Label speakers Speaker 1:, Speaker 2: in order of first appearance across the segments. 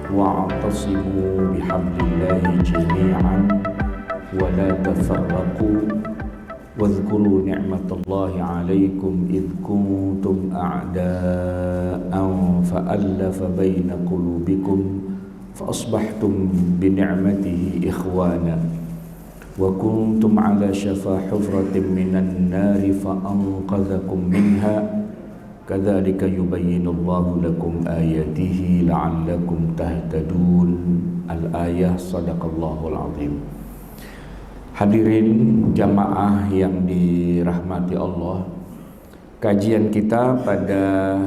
Speaker 1: واعتصموا بحبل الله جميعا ولا تفرقوا واذكروا نعمة الله عليكم إذ كنتم أعداء فألف بين قلوبكم فأصبحتم بنعمته إخوانا وكنتم على شفا حفرة من النار فأنقذكم منها كذلك يبين الله لكم آياته لعلكم تهتدون. Al-ayah Sadaqallahul Azim. Hadirin jamaah yang dirahmati Allah, kajian kita pada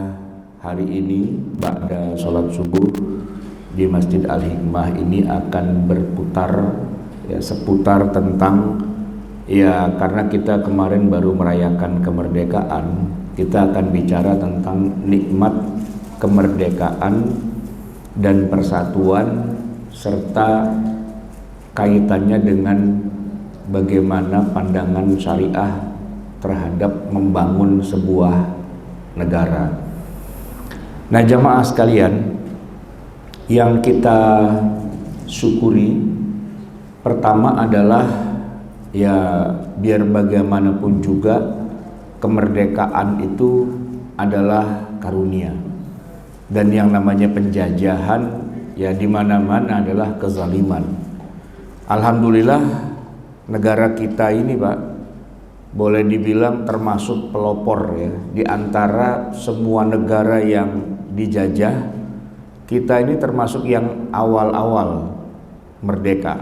Speaker 1: hari ini ba'da sholat subuh di Masjid Al-Hikmah ini akan berputar seputar tentang karena kita kemarin baru merayakan kemerdekaan, kita akan bicara tentang nikmat kemerdekaan dan persatuan serta kaitannya dengan bagaimana pandangan syariah terhadap membangun sebuah negara. Nah, jamaah sekalian, yang kita syukuri pertama adalah biar bagaimanapun juga kemerdekaan itu adalah karunia, dan yang namanya penjajahan di mana-mana adalah kezaliman. Alhamdulillah negara kita ini, Pak, boleh dibilang termasuk pelopor di antara semua negara yang dijajah. Kita ini termasuk yang awal-awal merdeka,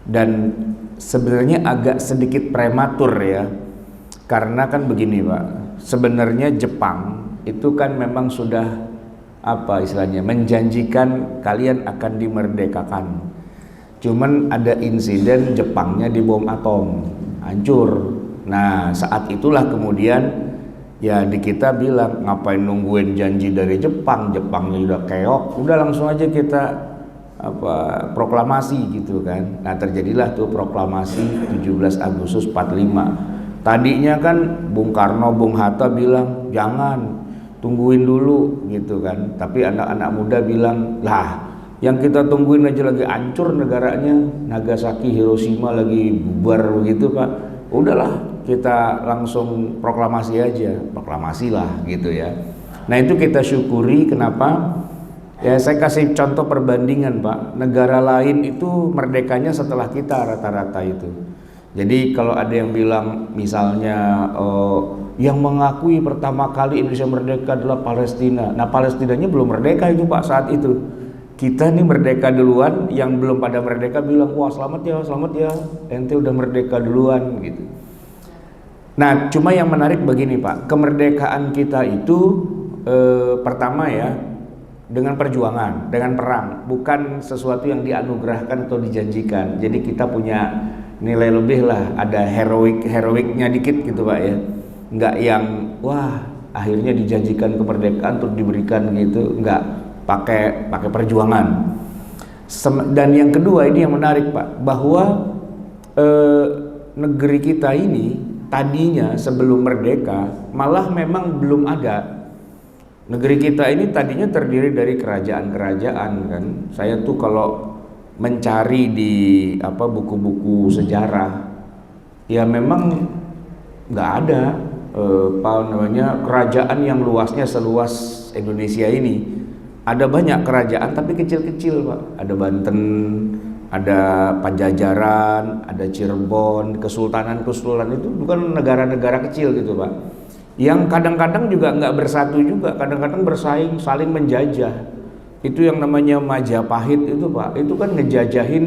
Speaker 1: dan sebenarnya agak sedikit prematur karena kan begini, Pak, sebenarnya Jepang itu kan memang sudah menjanjikan kalian akan dimerdekakan. Cuman ada insiden Jepangnya dibom atom, hancur. Nah, saat itulah kemudian di kita bilang, ngapain nungguin janji dari Jepang, Jepangnya udah keok, udah langsung aja kita proklamasi gitu kan. Nah, terjadilah tuh proklamasi 17 Agustus 45. Tadinya kan Bung Karno, Bung Hatta bilang jangan, tungguin dulu gitu kan. Tapi anak-anak muda bilang, lah yang kita tungguin aja lagi hancur negaranya, Nagasaki, Hiroshima lagi bubar begitu, Pak. Udahlah, kita langsung proklamasi aja, proklamasilah gitu ya. Nah, itu kita syukuri. Kenapa? Saya kasih contoh perbandingan, Pak. Negara lain itu merdekanya setelah kita rata-rata itu. Jadi kalau ada yang bilang misalnya yang mengakui pertama kali Indonesia merdeka adalah Palestina. Nah, Palestinanya belum merdeka itu, Pak, saat itu. Kita nih merdeka duluan, yang belum pada merdeka bilang, wah selamat ya, ente udah merdeka duluan gitu. Nah, cuma yang menarik begini, Pak, kemerdekaan kita itu pertama dengan perjuangan, dengan perang, bukan sesuatu yang dianugerahkan atau dijanjikan. Jadi kita punya nilai lebih lah, ada heroiknya dikit gitu, Pak ya. Enggak yang wah akhirnya dijanjikan kemerdekaan terus diberikan gitu, enggak, pakai perjuangan. Dan yang kedua ini yang menarik, Pak, bahwa negeri kita ini tadinya sebelum merdeka malah memang belum ada. Negeri kita ini tadinya terdiri dari kerajaan-kerajaan kan. Saya tuh kalau mencari di buku-buku sejarah, memang nggak ada kerajaan yang luasnya seluas Indonesia ini. Ada banyak kerajaan tapi kecil-kecil, Pak. Ada Banten, ada Pajajaran, ada Cirebon, kesultanan itu bukan negara-negara kecil gitu, Pak. Yang kadang-kadang juga nggak bersatu juga, kadang-kadang bersaing, saling menjajah. Itu yang namanya Majapahit itu, Pak, itu kan ngejajahin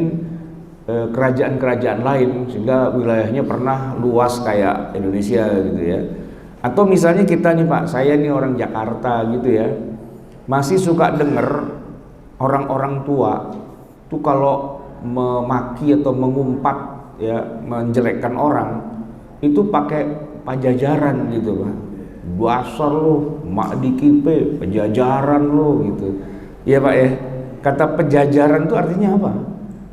Speaker 1: kerajaan-kerajaan lain sehingga wilayahnya pernah luas kayak Indonesia gitu ya. Atau misalnya kita nih, Pak, saya nih orang Jakarta gitu ya, masih suka denger orang-orang tua tuh kalau memaki atau mengumpat menjelekkan orang itu pakai Pajajaran gitu, Pak. Dasar lo, mak dikipe, Pajajaran lo gitu. Iya, Pak ya. Kata Pajajaran itu artinya apa?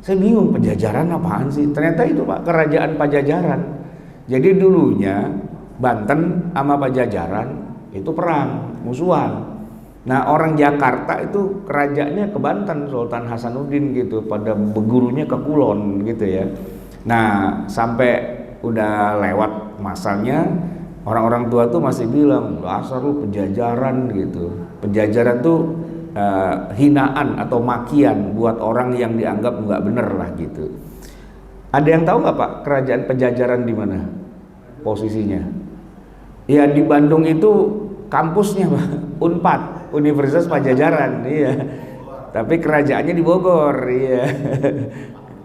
Speaker 1: Saya bingung, Pajajaran apaan sih? Ternyata itu, Pak, kerajaan Pajajaran. Jadi dulunya Banten sama Pajajaran itu perang, musuhan. Nah orang Jakarta itu kerajaannya ke Banten, Sultan Hasanuddin gitu, pada bergurunya ke Kulon gitu ya. Nah sampai udah lewat masanya, orang-orang tua tuh masih bilang dasar lu penjajaran gitu. Penjajaran tuh hinaan atau makian buat orang yang dianggap nggak bener lah gitu. Ada yang tahu nggak Pak kerajaan penjajaran di mana posisinya? Ya di Bandung itu kampusnya Pak, Unpad, Universitas Pajajaran, iya. Tapi kerajaannya di Bogor, iya.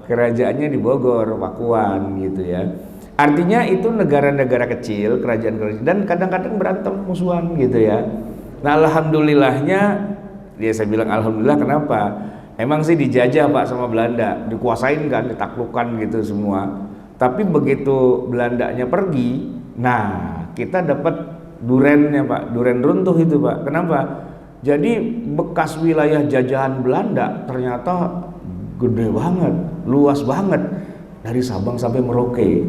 Speaker 1: Kerajaannya di Bogor, Pakuan gitu ya. Artinya itu negara-negara kecil, kerajaan-kerajaan, dan kadang-kadang berantem musuhan gitu ya. Nah alhamdulillahnya, ya saya bilang alhamdulillah kenapa? Emang sih dijajah Pak sama Belanda, dikuasain kan, ditaklukkan gitu semua. Tapi begitu Belandanya pergi, nah kita dapat durennya Pak, duren runtuh itu Pak. Kenapa? Jadi bekas wilayah jajahan Belanda ternyata gede banget, luas banget dari Sabang sampai Merauke.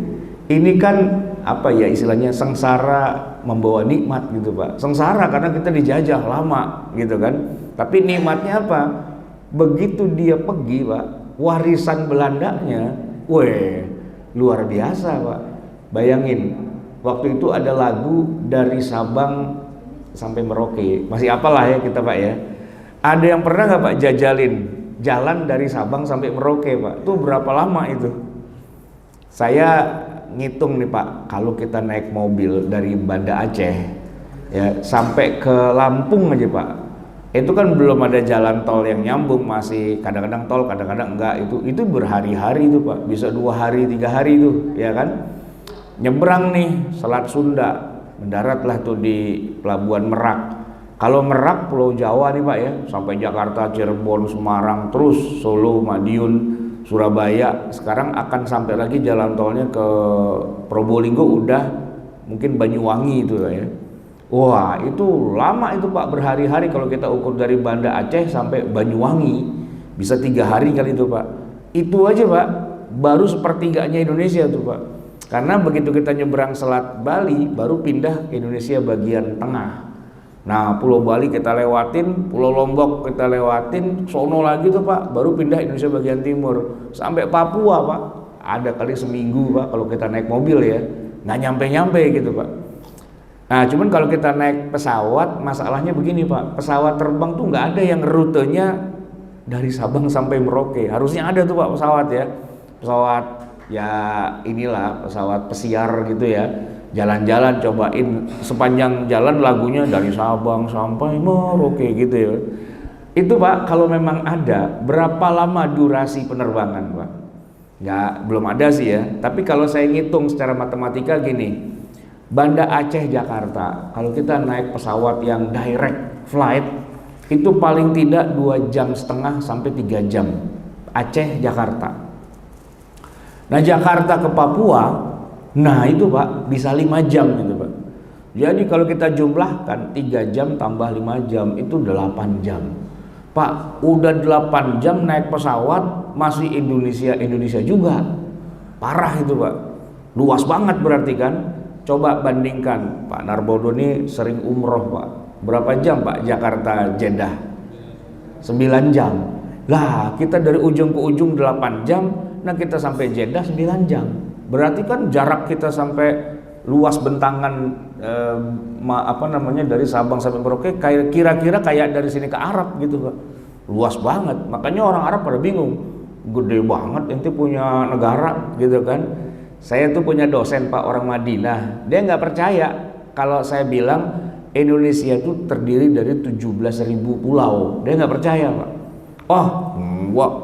Speaker 1: Ini kan apa ya istilahnya sengsara membawa nikmat gitu Pak. Sengsara karena kita dijajah lama gitu kan. Tapi nikmatnya apa? Begitu dia pergi Pak, warisan Belandanya, weh luar biasa Pak. Bayangin, waktu itu ada lagu dari Sabang sampai Merauke, masih apalah ya kita Pak ya. Ada yang pernah nggak Pak jajalin jalan dari Sabang sampai Merauke Pak? Itu berapa lama itu? Saya ngitung nih Pak, kalau kita naik mobil dari Banda Aceh ya sampai ke Lampung aja Pak, itu kan belum ada jalan tol yang nyambung, masih kadang-kadang tol kadang-kadang enggak, itu berhari-hari itu Pak, bisa 2 hari 3 hari itu ya kan. Nyebrang nih Selat Sunda, mendaratlah tuh di Pelabuhan Merak. Kalau Merak Pulau Jawa nih Pak ya, sampai Jakarta, Cirebon, Semarang, terus Solo, Madiun, Surabaya. Sekarang akan sampai lagi jalan tolnya ke Probolinggo, udah mungkin Banyuwangi itu ya. Wah itu lama itu Pak, berhari-hari kalau kita ukur dari Banda Aceh sampai Banyuwangi, bisa 3 hari kali itu Pak. Itu aja Pak, baru sepertiganya Indonesia tuh Pak. Karena begitu kita nyebrang Selat Bali, baru pindah ke Indonesia bagian tengah. Nah Pulau Bali kita lewatin, Pulau Lombok kita lewatin, sono lagi tuh Pak, baru pindah Indonesia bagian timur. Sampai Papua Pak, ada kali seminggu Pak kalau kita naik mobil ya, nggak nyampe-nyampe gitu Pak. Nah cuman kalau kita naik pesawat, masalahnya begini Pak, pesawat terbang tuh nggak ada yang rutenya dari Sabang sampai Merauke. Harusnya ada tuh Pak pesawat ya, pesawat ya inilah pesawat pesiar gitu ya, jalan-jalan cobain sepanjang jalan lagunya dari Sabang sampai Merauke gitu ya. Itu Pak kalau memang ada, berapa lama durasi penerbangan Pak? Nggak, belum ada sih ya, tapi kalau saya ngitung secara matematika gini, Banda Aceh Jakarta, kalau kita naik pesawat yang direct flight itu paling tidak 2,5 jam sampai 3 jam Aceh Jakarta. Nah Jakarta ke Papua, nah itu Pak bisa 5 jam gitu Pak. Jadi kalau kita jumlahkan 3 jam tambah 5 jam itu 8 jam Pak. Udah 8 jam naik pesawat masih Indonesia juga. Parah itu Pak, luas banget berarti kan. Coba bandingkan, Pak Narbodo ini sering umroh Pak, berapa jam Pak Jakarta Jeddah? 9 jam. Lah kita dari ujung ke ujung 8 jam, nah kita sampai Jeddah 9 jam. Berarti kan jarak kita sampai luas bentangan dari Sabang sampai Merauke kira-kira kayak dari sini ke Arab gitu Pak. Luas banget. Makanya orang Arab pada bingung, gede banget ente punya negara gitu kan. Saya tuh punya dosen Pak orang Madinah, dia nggak percaya kalau saya bilang Indonesia itu terdiri dari 17.000 pulau. Dia nggak percaya Pak.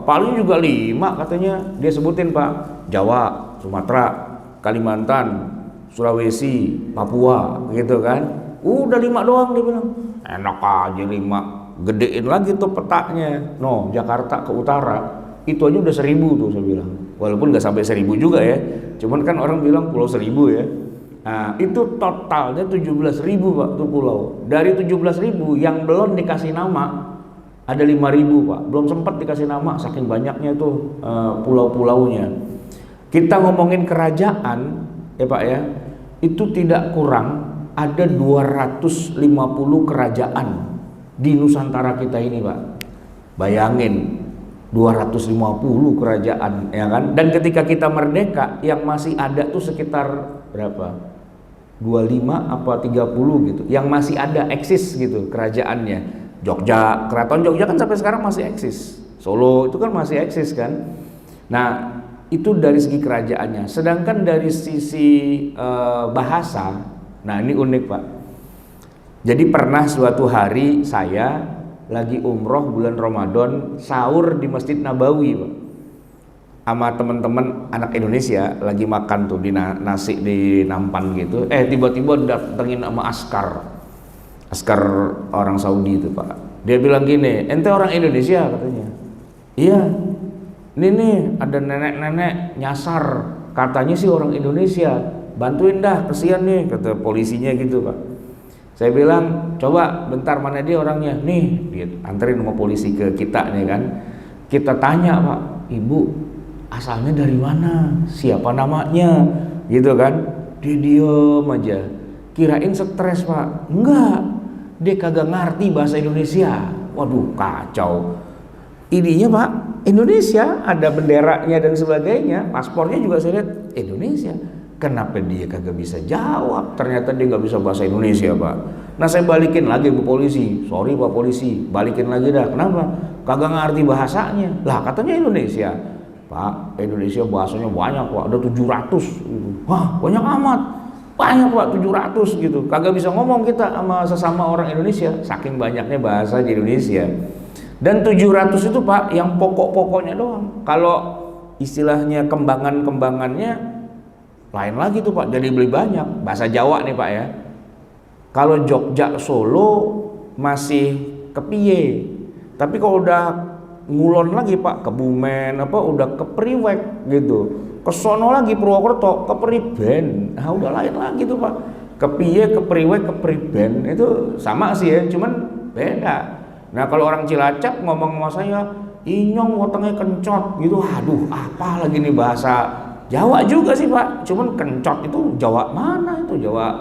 Speaker 1: Paling juga 5 katanya dia sebutin Pak. Jawa, Sumatera, Kalimantan, Sulawesi, Papua gitu kan. Udah 5 doang dia bilang. Enak aja 5, gedein lagi tuh petanya. Jakarta ke utara itu aja udah 1.000 tuh saya bilang. Walaupun nggak sampai 1.000 juga ya, cuman kan orang bilang pulau 1.000 ya. Nah itu totalnya 17.000 Pak tuh pulau. Dari 17.000 yang belum dikasih nama ada 5.000 Pak, belum sempat dikasih nama saking banyaknya tuh pulau-pulaunya. Kita ngomongin kerajaan ya Pak ya, itu tidak kurang ada 250 kerajaan di Nusantara kita ini, Pak. Bayangin 250 kerajaan, ya kan? Dan ketika kita merdeka yang masih ada tuh sekitar berapa? 25 apa 30 gitu. Yang masih ada eksis gitu kerajaannya. Jogja, Keraton Jogja kan sampai sekarang masih eksis. Solo itu kan masih eksis kan. Nah, itu dari segi kerajaannya. Sedangkan dari sisi bahasa, nah ini unik, Pak. Jadi pernah suatu hari saya lagi umroh bulan Ramadan, sahur di Masjid Nabawi, Pak, sama teman-teman anak Indonesia lagi makan tuh di nasi di nampan gitu. Tiba-tiba datengin sama askar orang Saudi itu, Pak. Dia bilang gini, ente orang Indonesia katanya. Iya. Ini nih ada nenek-nenek nyasar, katanya sih orang Indonesia. Bantuin dah, kesian nih, kata polisinya gitu, Pak. Saya bilang, coba bentar mana dia orangnya. Nih, dia anterin sama polisi ke kita nih kan. Kita tanya, Pak, Ibu asalnya dari mana? Siapa namanya? Gitu kan. Dia diem aja. Kirain stres, Pak. Enggak. Dia kagak ngerti bahasa Indonesia. Waduh, kacau. Ininya, Pak, Indonesia, ada benderanya dan sebagainya. Paspornya juga saya lihat Indonesia. Kenapa dia kagak bisa jawab? Ternyata dia nggak bisa bahasa Indonesia, Pak. Nah, saya balikin lagi ke polisi. Sorry, Pak polisi, balikin lagi dah. Kenapa? Kagak ngerti bahasanya. Lah, katanya Indonesia. Pak, Indonesia bahasanya banyak, Pak. Ada 700. Wah, banyak amat. Banyak, Pak, 700 gitu. Kagak bisa ngomong kita sama sesama orang Indonesia. Saking banyaknya bahasa di Indonesia. Dan 700 itu, Pak, yang pokok-pokoknya doang. Kalau istilahnya kembangan-kembangannya lain lagi tuh, Pak, jadi beli banyak. Bahasa Jawa nih, Pak, ya. Kalau Jogja Solo masih kepiye. Tapi kalau udah ngulon lagi, Pak, ke Bumen apa udah ke Priwek gitu. Ke sono lagi Purwokerto, ke Priben. Nah, udah lain lagi tuh, Pak. Kepiye, ke Priwek, ke Priben. Itu sama sih ya, cuman beda. Nah, kalau orang Cilacap ngomong sama saya, inyong wetenge kencot gitu. Aduh, apa lagi nih bahasa Jawa juga sih, Pak, cuman kencot itu Jawa mana itu? Jawa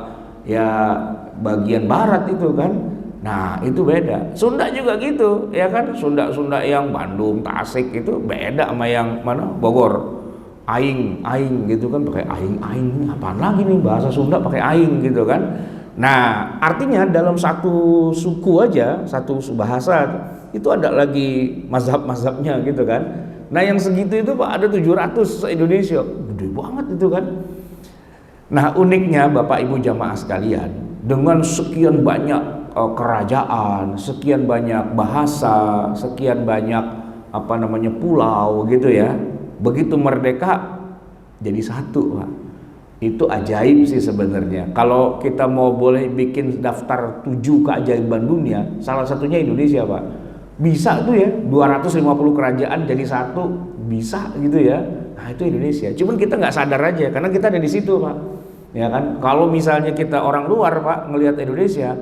Speaker 1: ya bagian barat itu kan. Nah, itu beda. Sunda juga gitu, ya kan? Sunda yang Bandung, Tasik itu beda sama yang mana? Bogor. Aing gitu kan, pakai aing. Ini apaan lagi nih bahasa Sunda pakai aing gitu kan. Nah, artinya dalam satu suku aja, satu bahasa itu ada lagi mazhab-mazhabnya gitu kan. Nah, yang segitu itu, Pak, ada 700 se-Indonesia. Gede banget itu kan. Nah, uniknya Bapak Ibu jamaah sekalian, dengan sekian banyak kerajaan, sekian banyak bahasa, sekian banyak pulau gitu ya. Begitu merdeka jadi satu, Pak. Itu ajaib sih sebenarnya. Kalau kita mau boleh bikin daftar 7 keajaiban dunia, salah satunya Indonesia, Pak. Bisa tuh ya 250 kerajaan jadi satu, bisa gitu ya. Nah, itu Indonesia. Cuman kita nggak sadar aja karena kita ada di situ, Pak. Ya kan? Kalau misalnya kita orang luar, Pak, ngelihat Indonesia,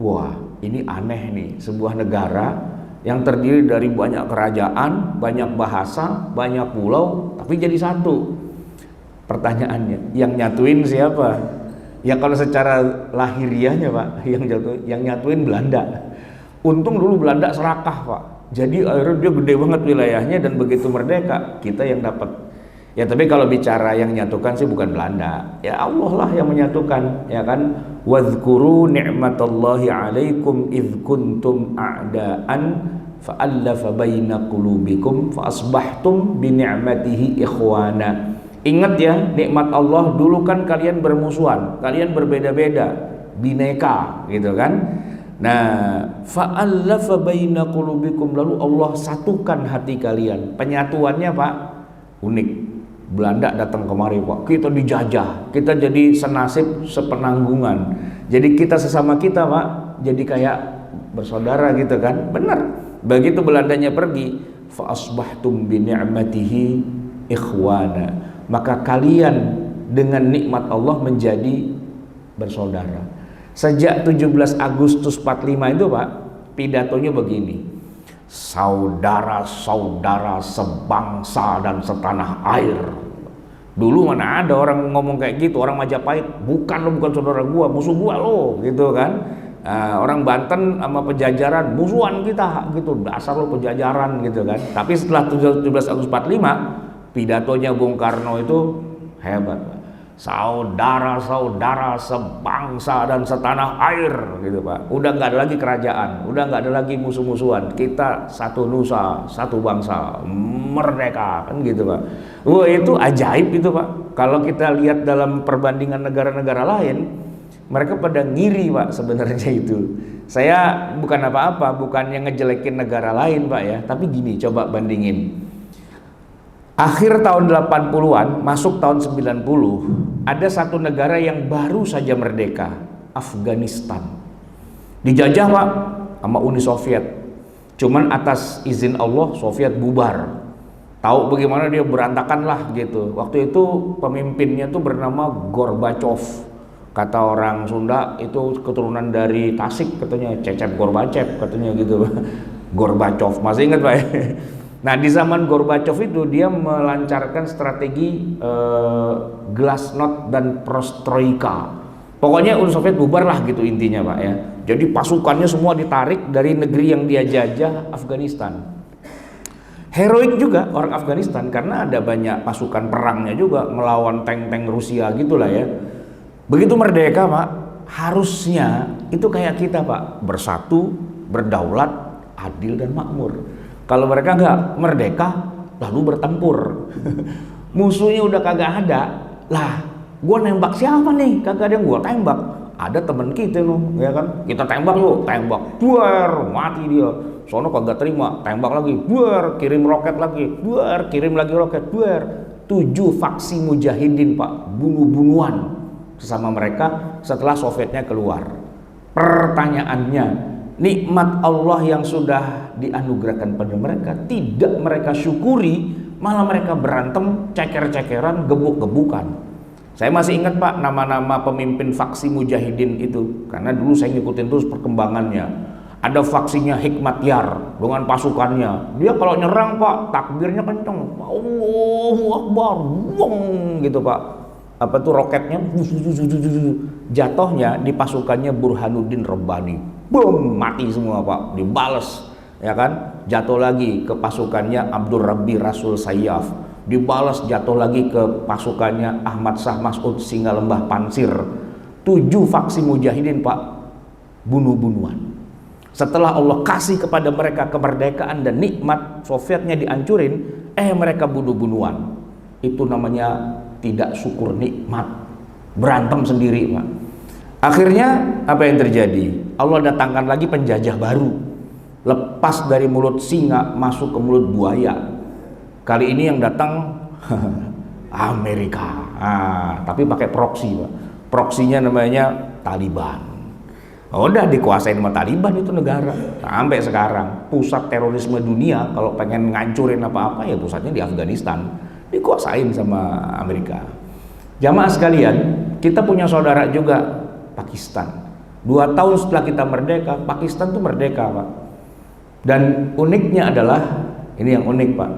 Speaker 1: wah, ini aneh nih, sebuah negara yang terdiri dari banyak kerajaan, banyak bahasa, banyak pulau, tapi jadi satu. Pertanyaannya, yang nyatuin siapa? Ya kalau secara lahiriahnya, Pak, yang nyatuin Belanda. Untung dulu Belanda serakah, Pak. Jadi akhirnya dia gede banget wilayahnya dan begitu merdeka kita yang dapat. Ya tapi kalau bicara yang menyatukan sih bukan Belanda. Ya Allah lah yang menyatukan, ya kan? Wadhkuru ni'matallahi 'alaikum idz kuntum a'daan fa'alafa baina qulubikum fa asbahtum bi ni'matihi ikhwana. Ingat ya, nikmat Allah, dulu kan kalian bermusuhan, kalian berbeda-beda, bineka gitu kan. Nah, fa'alafa baina qulubikum, lalu Allah satukan hati kalian. Penyatuannya, Pak, unik. Belanda datang kemari, Pak, kita dijajah, kita jadi senasib sepenanggungan. Jadi kita sesama kita, Pak, jadi kayak bersaudara gitu kan. Benar. Begitu Belandanya pergi, fa asbahtum bi ni'matihi ikhwana, maka kalian dengan nikmat Allah menjadi bersaudara. Sejak 17 Agustus 45 itu, Pak, pidatonya begini. Saudara-saudara sebangsa dan setanah air. Dulu mana ada orang ngomong kayak gitu, orang Majapahit, bukan saudara gua, musuh gua lo, gitu kan. Orang Banten sama Pejajaran musuhan kita gitu, dasar lo Pejajaran gitu kan. Tapi setelah 17 Agustus 45, pidatonya Bung Karno itu hebat, Pak. Saudara-saudara sebangsa dan setanah air gitu, Pak. Udah nggak ada lagi kerajaan, udah nggak ada lagi musuh-musuhan. Kita satu nusa, satu bangsa, merdeka kan gitu, Pak. Wah, itu ajaib itu, Pak. Kalau kita lihat dalam perbandingan negara-negara lain, mereka pada ngiri, Pak, sebenarnya itu. Saya bukan apa-apa, bukannya ngejelekin negara lain, Pak ya, tapi gini, coba bandingin. Akhir tahun 80-an, masuk tahun 90, ada satu negara yang baru saja merdeka, Afghanistan. Dijajah, Pak, sama Uni Soviet. Cuman atas izin Allah, Soviet bubar. Tahu bagaimana dia berantakan lah gitu. Waktu itu pemimpinnya tuh bernama Gorbachev. Kata orang Sunda itu keturunan dari Tasik katanya, Cecep Gorbachev katanya gitu. Gorbachev, masih ingat, Pak? Nah, di zaman Gorbachev itu dia melancarkan strategi glasnost dan perestroika. Pokoknya Uni Soviet bubar lah gitu intinya, Pak ya. Jadi pasukannya semua ditarik dari negeri yang dia jajah, Afghanistan. Heroik juga orang Afghanistan karena ada banyak pasukan perangnya juga melawan tank-tank Rusia gitulah ya. Begitu merdeka, Pak, harusnya itu kayak kita, Pak, bersatu, berdaulat, adil dan makmur. Kalau mereka nggak merdeka, lalu bertempur. Musuhnya udah kagak ada. Lah, gue nembak siapa nih? Kagak ada yang gue tembak. Ada temen kita loh, ya kan? Kita tembak yuk, tembak, buar, mati dia. Sono kagak terima, tembak lagi, buar, kirim roket lagi, buar, kirim lagi roket, buar. 7 faksi mujahidin, Pak, bunuh-bunuhan sesama mereka setelah Sovietnya keluar. Pertanyaannya, nikmat Allah yang sudah dianugerahkan pada mereka tidak mereka syukuri, malah mereka berantem, ceker-cekeran, gebuk-gebukan. Saya masih ingat, Pak, nama-nama pemimpin faksi mujahidin itu karena dulu saya ngikutin terus perkembangannya. Ada faksinya Hikmatyar dengan pasukannya. Dia kalau nyerang, Pak, takbirnya kenceng, Allahu Akbar, wong gitu, Pak. Apa tuh roketnya jatuhnya di pasukannya Burhanuddin Rabbani. Boom, mati semua, Pak, dibales, ya kan? Jatuh lagi ke pasukannya Abdur Rabbi Rasul Sayyaf, dibalas jatuh lagi ke pasukannya Ahmad Shah Mas'ud Singalembah Pansir. 7 faksi mujahidin, Pak, bunuh-bunuhan. Setelah Allah kasih kepada mereka kemerdekaan dan nikmat, Sovietnya dihancurin, mereka bunuh-bunuhan. Itu namanya tidak syukur nikmat, berantem sendiri, Pak. Akhirnya apa yang terjadi? Allah datangkan lagi penjajah baru, lepas dari mulut singa masuk ke mulut buaya. Kali ini yang datang Amerika, tapi pakai proksi, Pak. Proksinya namanya Taliban. Udah dikuasain sama Taliban itu negara sampai sekarang. Pusat terorisme dunia kalau pengen ngancurin apa-apa ya pusatnya di Afghanistan, dikuasain sama Amerika. Jamaah sekalian, kita punya saudara juga, Pakistan. 2 tahun setelah kita merdeka, Pakistan tuh merdeka, Pak. Dan uniknya adalah, ini yang unik, Pak,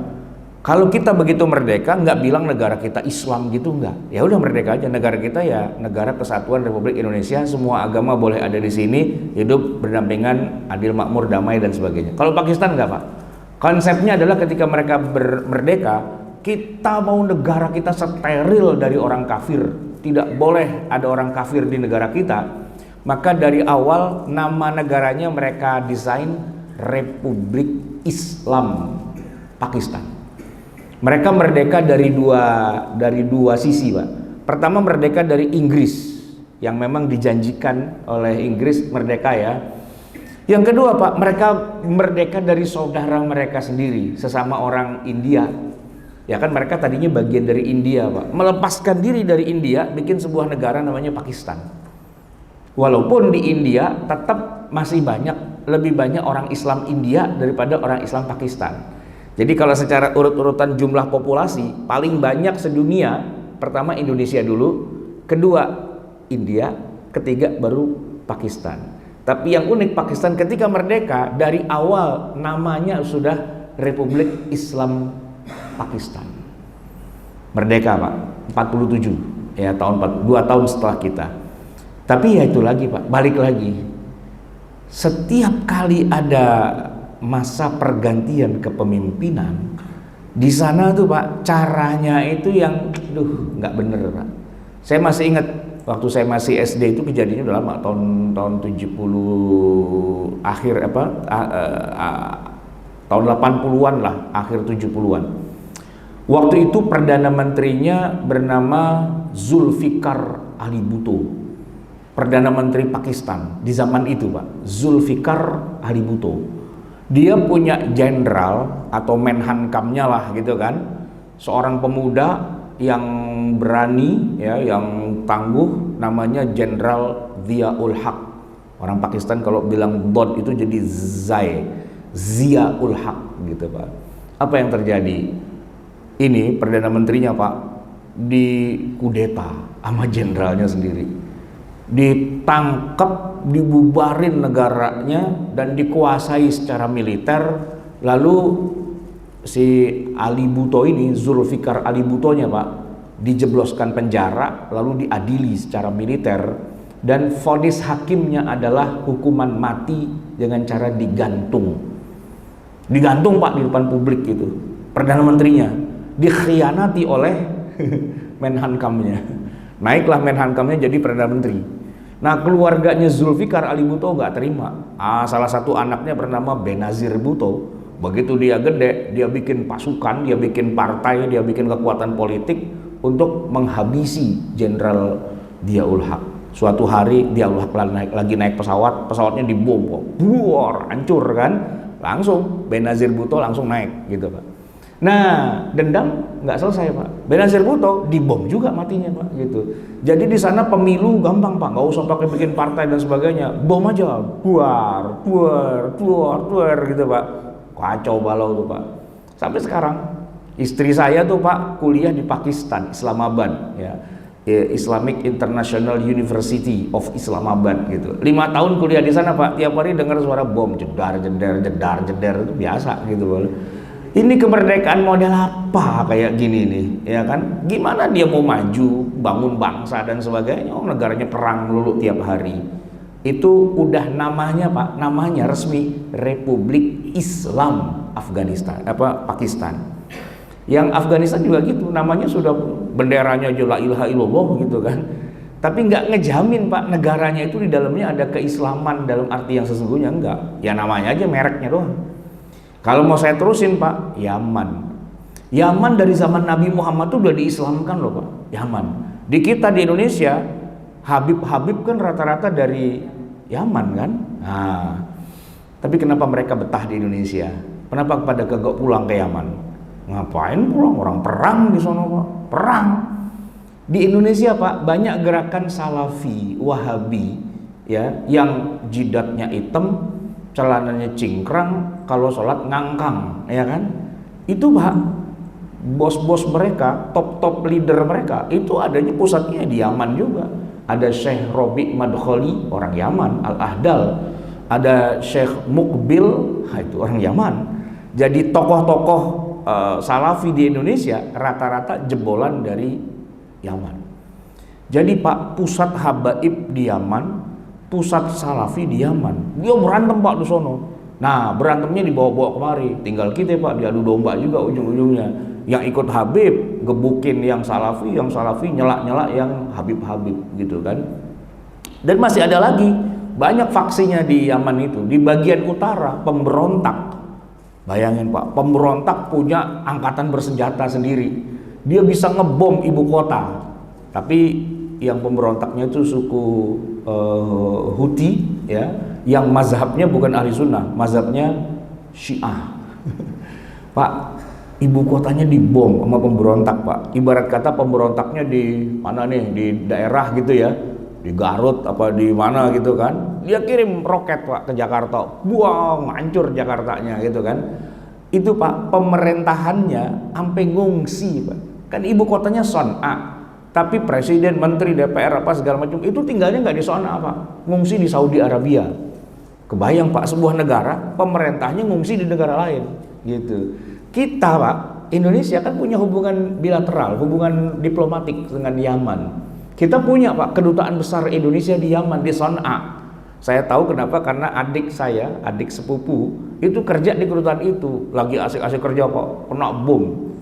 Speaker 1: kalau kita begitu merdeka nggak bilang negara kita Islam gitu, nggak. Ya udah merdeka aja, negara kita ya negara kesatuan Republik Indonesia, semua agama boleh ada di sini, hidup berdampingan, adil makmur, damai dan sebagainya. Kalau Pakistan nggak, Pak. Konsepnya adalah ketika mereka merdeka, kita mau negara kita steril dari orang kafir, tidak boleh ada orang kafir di negara kita. Maka dari awal nama negaranya mereka desain Republik Islam Pakistan. Mereka merdeka dari dua sisi, Pak. Pertama merdeka dari Inggris, yang memang dijanjikan oleh Inggris merdeka ya. Yang kedua, Pak, mereka merdeka dari saudara mereka sendiri, sesama orang India. Ya kan mereka tadinya bagian dari India, Pak. Melepaskan diri dari India, bikin sebuah negara namanya Pakistan. Walaupun di India tetap masih lebih banyak orang Islam India daripada orang Islam Pakistan. Jadi kalau secara urut-urutan jumlah populasi, paling banyak sedunia, pertama Indonesia dulu, kedua India, ketiga baru Pakistan. Tapi yang unik, Pakistan ketika merdeka, dari awal namanya sudah Republik Islam Pakistan. Merdeka, Pak, 47, ya 2 tahun setelah kita. Tapi ya itu lagi, Pak, balik lagi. setiap kali ada masa pergantian kepemimpinan di sana tuh Pak, caranya itu yang nggak bener Pak. Saya masih ingat waktu saya masih SD itu kejadiannya udah lama, tahun 70 akhir tahun 80-an lah, akhir 70-an. Waktu itu Perdana Menterinya bernama Zulfikar Ali Bhutto, Perdana Menteri Pakistan di zaman itu Pak, Zulfikar Ali Bhutto. Dia punya jenderal atau Menhankamnya lah gitu kan, seorang pemuda yang berani ya, yang tangguh, namanya Jenderal Zia-ul Haq. Orang Pakistan kalau bilang dot itu jadi Zia-ul Haq gitu Pak. Apa yang terjadi? Ini Perdana Menterinya Pak dikudeta sama jenderalnya sendiri, ditangkap, dibubarin negaranya dan dikuasai secara militer. Lalu si Ali Bhutto ini, Zulfikar Ali Bhuttonya Pak, dijebloskan penjara lalu diadili secara militer, dan vonis hakimnya adalah hukuman mati dengan cara digantung Pak di depan publik gitu. Perdana Menterinya dikhianati oleh Menhankamnya. Naiklah Menhankamnya jadi Perdana Menteri. Nah, keluarganya Zulfikar Ali Bhutto nggak terima. Salah satu anaknya bernama Benazir Bhutto. Begitu dia gede, dia bikin pasukan, dia bikin partai, dia bikin kekuatan politik untuk menghabisi Jenderal Zia-ul Haq. Suatu hari Zia-ul Haq lagi naik pesawat, pesawatnya dibom, buar, hancur kan? Langsung Benazir Bhutto langsung naik gitu Pak. Nah, dendam nggak selesai Pak. Benazir Bhutto dibom juga matinya Pak gitu. Jadi di sana pemilu gampang Pak, nggak usah pakai bikin partai dan sebagainya, bom aja, buar gitu Pak. Kacau balau tuh Pak. Sampai sekarang istri saya tuh Pak kuliah di Pakistan, Islamabad ya. Islamic International University of Islamabad gitu. 5 tahun kuliah di sana Pak, tiap hari dengar suara bom, jedar itu biasa gitu Pak. Ini kemerdekaan model apa kayak gini nih, ya kan? Gimana dia mau maju, bangun bangsa dan sebagainya? Negaranya perang melulu tiap hari. Itu udah namanya Pak, namanya resmi Republik Islam Afghanistan, Pakistan. Yang Afghanistan juga gitu, namanya sudah benderanya aja la ilaha illallah gitu kan. Tapi nggak ngejamin Pak, negaranya itu di dalamnya ada keislaman dalam arti yang sesungguhnya, enggak. Ya namanya aja, mereknya doang. Kalau mau saya terusin Pak, Yaman dari zaman Nabi Muhammad tuh udah diislamkan loh Pak, Yaman. Di kita di Indonesia, Habib kan rata-rata dari Yaman kan. Nah, tapi kenapa mereka betah di Indonesia? Kenapa pada kagak pulang ke Yaman? Ngapain pulang? Orang perang di sana Pak, perang. Di Indonesia Pak banyak gerakan Salafi, Wahabi ya, yang jidatnya hitam, celananya cingkrang, kalau sholat ngangkang, ya kan? Itu Pak, bos-bos mereka, top-top leader mereka, itu adanya pusatnya di Yaman juga. Ada Syekh Robi Madkhali, orang Yaman, Al-Ahdal. Ada Syekh Mukbil, itu orang Yaman. Jadi tokoh-tokoh Salafi di Indonesia rata-rata jebolan dari Yaman. Jadi Pak, pusat habaib di Yaman, pusat Salafi di Yaman. Dia berantem Pak di sono. Nah, berantemnya dibawa-bawa kemari. Tinggal kita Pak diadu domba juga ujung-ujungnya. Yang ikut Habib gebukin yang Salafi nyelak-nyelak yang Habib-Habib gitu kan. Dan masih ada lagi banyak faksinya di Yaman itu. Di bagian utara pemberontak. Bayangin Pak, pemberontak punya angkatan bersenjata sendiri. Dia bisa ngebom ibu kota. Tapi yang pemberontaknya itu suku Houthi ya, yang mazhabnya bukan ahli sunnah, mazhabnya Syiah. Pak, ibu kotanya dibom sama pemberontak Pak. Ibarat kata pemberontaknya di mana nih, di daerah gitu ya, di Garut apa di mana gitu kan, dia kirim roket Pak ke Jakarta, buang, hancur Jakartanya gitu kan. Itu Pak, pemerintahannya sampai ngungsi Pak. Kan ibu kotanya Son'a, tapi presiden, menteri, DPR apa segala macam itu tinggalnya nggak di Son'a Pak, ngungsi di Saudi Arabia. Kebayang Pak, sebuah negara pemerintahnya ngungsi di negara lain gitu. Kita Pak, Indonesia kan punya hubungan bilateral, hubungan diplomatik dengan Yaman. Kita punya Pak kedutaan besar Indonesia di Yaman, di Son'a. Saya tahu kenapa, karena adik saya, adik sepupu itu kerja di kedutaan itu, lagi asik-asik kerja kok kena bom.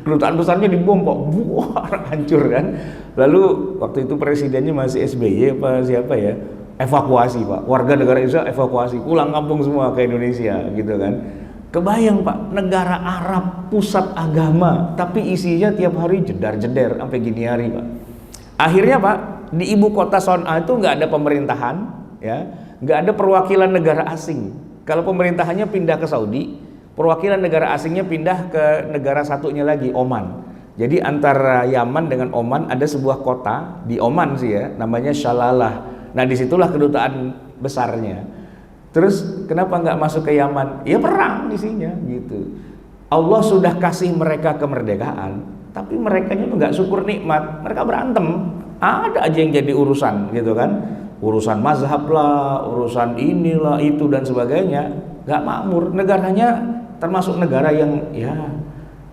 Speaker 1: Kedutaan besarnya dibom Pak, buar, hancur kan. Lalu waktu itu presidennya masih SBY apa siapa ya, evakuasi Pak, warga negara Israel evakuasi, pulang kampung semua ke Indonesia gitu kan. Kebayang Pak, negara Arab, pusat agama, tapi isinya tiap hari jedar-jeder sampai gini hari Pak. Akhirnya Pak, di ibu kota Son'a itu nggak ada pemerintahan, ya, nggak ada perwakilan negara asing. Kalau pemerintahannya pindah ke Saudi, perwakilan negara asingnya pindah ke negara satunya lagi, Oman. Jadi antara Yaman dengan Oman ada sebuah kota di Oman sih ya, namanya Shalalah. Nah disitulah kedutaan besarnya. Terus kenapa nggak masuk ke Yaman? Ya perang isinya gitu. Allah sudah kasih mereka kemerdekaan, tapi mereka tuh nggak syukur nikmat, mereka berantem. Ada aja yang jadi urusan gitu kan, urusan mazhab lah, urusan inilah itu dan sebagainya, nggak makmur. Negaranya termasuk negara yang ya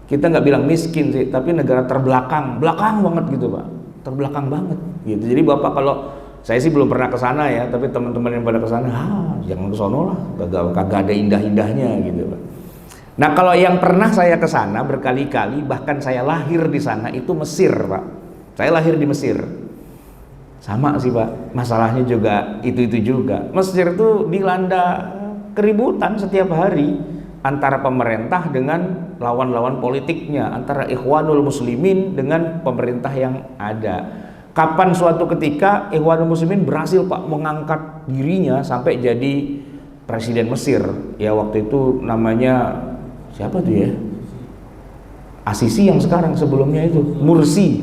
Speaker 1: kita nggak bilang miskin sih, tapi negara terbelakang, belakang banget gitu Pak, terbelakang banget gitu. Jadi Bapak, kalau saya sih belum pernah ke sana ya, tapi teman-teman yang pada ke sana, jangan ke sono lah, kagak ada indah-indahnya gitu Pak. Nah kalau yang pernah saya ke sana berkali-kali, bahkan saya lahir di sana, itu Mesir Pak. Saya lahir di Mesir. Sama sih Pak, masalahnya juga itu juga. Mesir itu dilanda keributan setiap hari antara pemerintah dengan lawan-lawan politiknya, antara Ikhwanul Muslimin dengan pemerintah yang ada. Kapan suatu ketika Ikhwanul Muslimin berhasil Pak mengangkat dirinya sampai jadi presiden Mesir. Ya waktu itu namanya siapa tuh ya? Asisi yang sekarang, sebelumnya itu Mursi,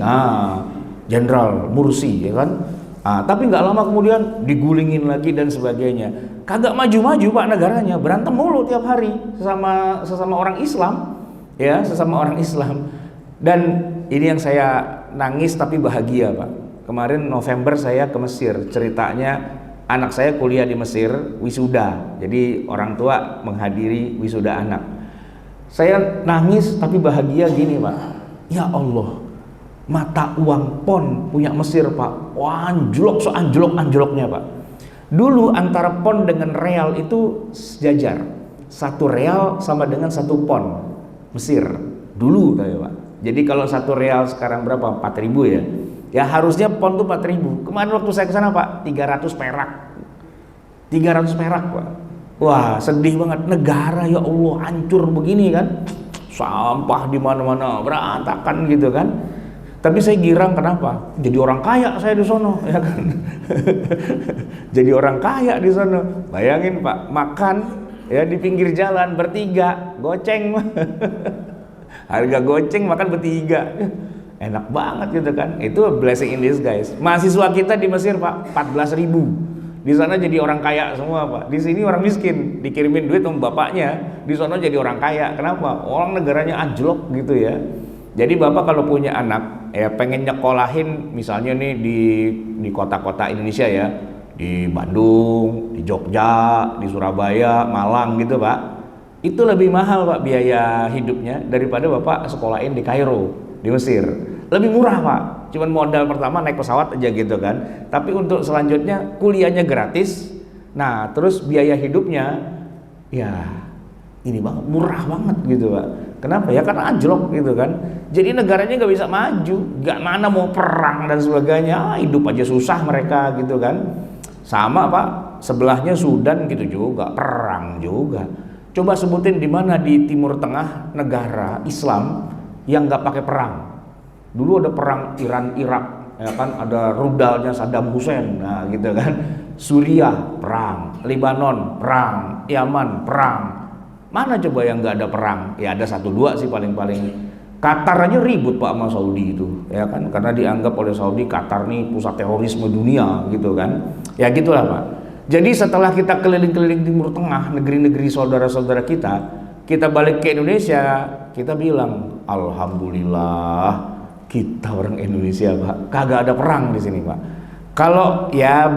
Speaker 1: Jenderal Mursi ya kan. Tapi nggak lama kemudian digulingin lagi dan sebagainya. Kagak maju-maju Pak negaranya, berantem mulu tiap hari sesama orang Islam, ya sesama orang Islam. Dan ini yang saya nangis tapi bahagia Pak. Kemarin November saya ke Mesir, ceritanya anak saya kuliah di Mesir, wisuda. Jadi orang tua menghadiri wisuda anak. Saya nangis tapi bahagia gini Pak, ya Allah, mata uang pon punya Mesir Pak, wah anjlok, seanjlok-anjloknya Pak. Dulu antara pon dengan real itu sejajar, 1 real sama dengan 1 pon Mesir dulu Pak. Jadi kalau 1 real sekarang berapa? 4.000 ya. Ya harusnya pon tuh 4.000. Kemarin waktu saya ke sana Pak, 300 perak. 300 perak Pak. Wah, sedih banget, negara ya Allah hancur begini kan. Sampah di mana-mana, berantakan gitu kan. Tapi saya girang, kenapa? Jadi orang kaya saya di sono, ya kan. Jadi orang kaya di sono. Bayangin Pak, makan ya di pinggir jalan bertiga, goceng. Harga goceng makan bertiga. Enak banget gitu kan. Itu blessing in disguise. Mahasiswa kita di Mesir Pak, 14.000. Di sana jadi orang kaya semua Pak. Di sini orang miskin, dikirimin duit sama bapaknya. Di sana jadi orang kaya. Kenapa? Orang negaranya anjlok gitu ya. Jadi Bapak kalau punya anak ya pengen nyekolahin misalnya nih di kota-kota Indonesia ya, di Bandung, di Jogja, di Surabaya, Malang gitu Pak. Itu lebih mahal Pak biaya hidupnya daripada Bapak sekolahin di Kairo, di Mesir. Lebih murah Pak, cuman modal pertama naik pesawat aja gitu kan. Tapi untuk selanjutnya kuliahnya gratis. Nah terus biaya hidupnya ya ini banget, murah banget gitu Pak. Kenapa? Ya karena anjlok gitu kan. Jadi negaranya nggak bisa maju, nggak mana mau perang dan sebagainya. Hidup aja susah mereka gitu kan. Sama Pak, sebelahnya Sudan gitu juga, perang juga. Coba sebutin di mana di Timur Tengah negara Islam yang nggak pakai perang. Dulu ada perang Iran-Irak, ya kan, ada rudalnya Saddam Hussein, nah gitu kan. Suriah perang, Lebanon perang, Yaman perang. Mana coba yang nggak ada perang? Ya ada 1-2 sih paling-paling. Qatar aja ribut Pak sama Saudi itu, ya kan, karena dianggap oleh Saudi Qatar nih pusat terorisme dunia gitu kan. Ya gitulah Pak. Jadi setelah kita keliling-keliling Timur Tengah, negeri-negeri saudara-saudara kita balik ke Indonesia, kita bilang alhamdulillah kita orang Indonesia Pak, kagak ada perang di sini Pak. Kalau ya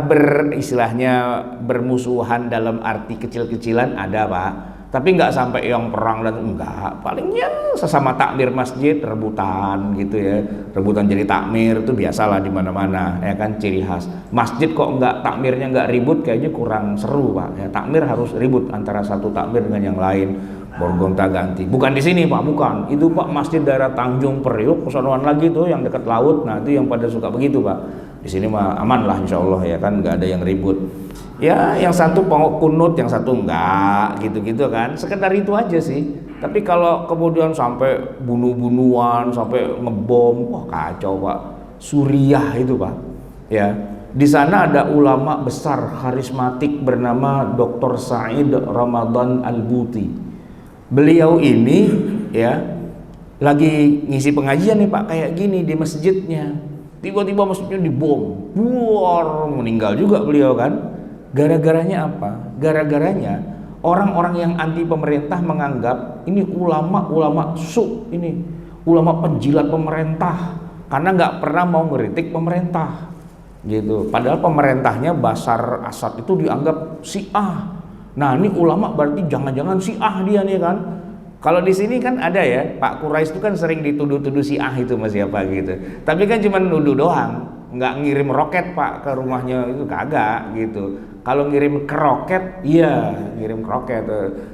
Speaker 1: istilahnya bermusuhan dalam arti kecil-kecilan ada Pak, Tapi nggak sampai yang perang dan enggak. Palingnya sesama takmir masjid rebutan gitu ya. Rebutan jadi takmir itu biasalah di mana-mana ya kan, ciri khas. Masjid kok nggak takmirnya nggak ribut, kayaknya kurang seru Pak. Ya, takmir harus ribut antara satu takmir dengan yang lain. Gonta-ganti. Bukan di sini Pak, bukan. Itu Pak masjid daerah Tanjung Priok, kesonoan lagi tuh yang dekat laut. Nah, itu yang pada suka begitu Pak. Di sini mah aman lah insya Allah ya kan, nggak ada yang ribut. Ya yang satu pongok kunut, yang satu enggak gitu-gitu kan, sekedar itu aja sih. Tapi kalau kemudian sampai bunuh-bunuhan, sampai ngebom, wah kacau Pak. Suriah itu Pak ya, di sana ada ulama besar karismatik bernama Dr. Said Ramadan Al-Buti. Beliau ini ya lagi ngisi pengajian nih Pak, kayak gini di masjidnya, tiba-tiba masjidnya dibom, buar, meninggal juga beliau kan. Gara-garanya apa? Gara-garanya orang-orang yang anti pemerintah menganggap ini ulama-ulama ini ulama penjilat pemerintah karena nggak pernah mau ngeritik pemerintah gitu. Padahal pemerintahnya Bashar Assad itu dianggap Syiah. Nah ini ulama berarti jangan-jangan Syiah dia nih kan. Kalau di sini kan ada ya, Pak Quraisy itu kan sering dituduh-tuduh Syiah itu Mas siapa gitu. Tapi kan cuma nuduh doang, nggak ngirim roket Pak ke rumahnya, itu kagak gitu. Kalau ngirim ke roket, iya ngirim ke roket.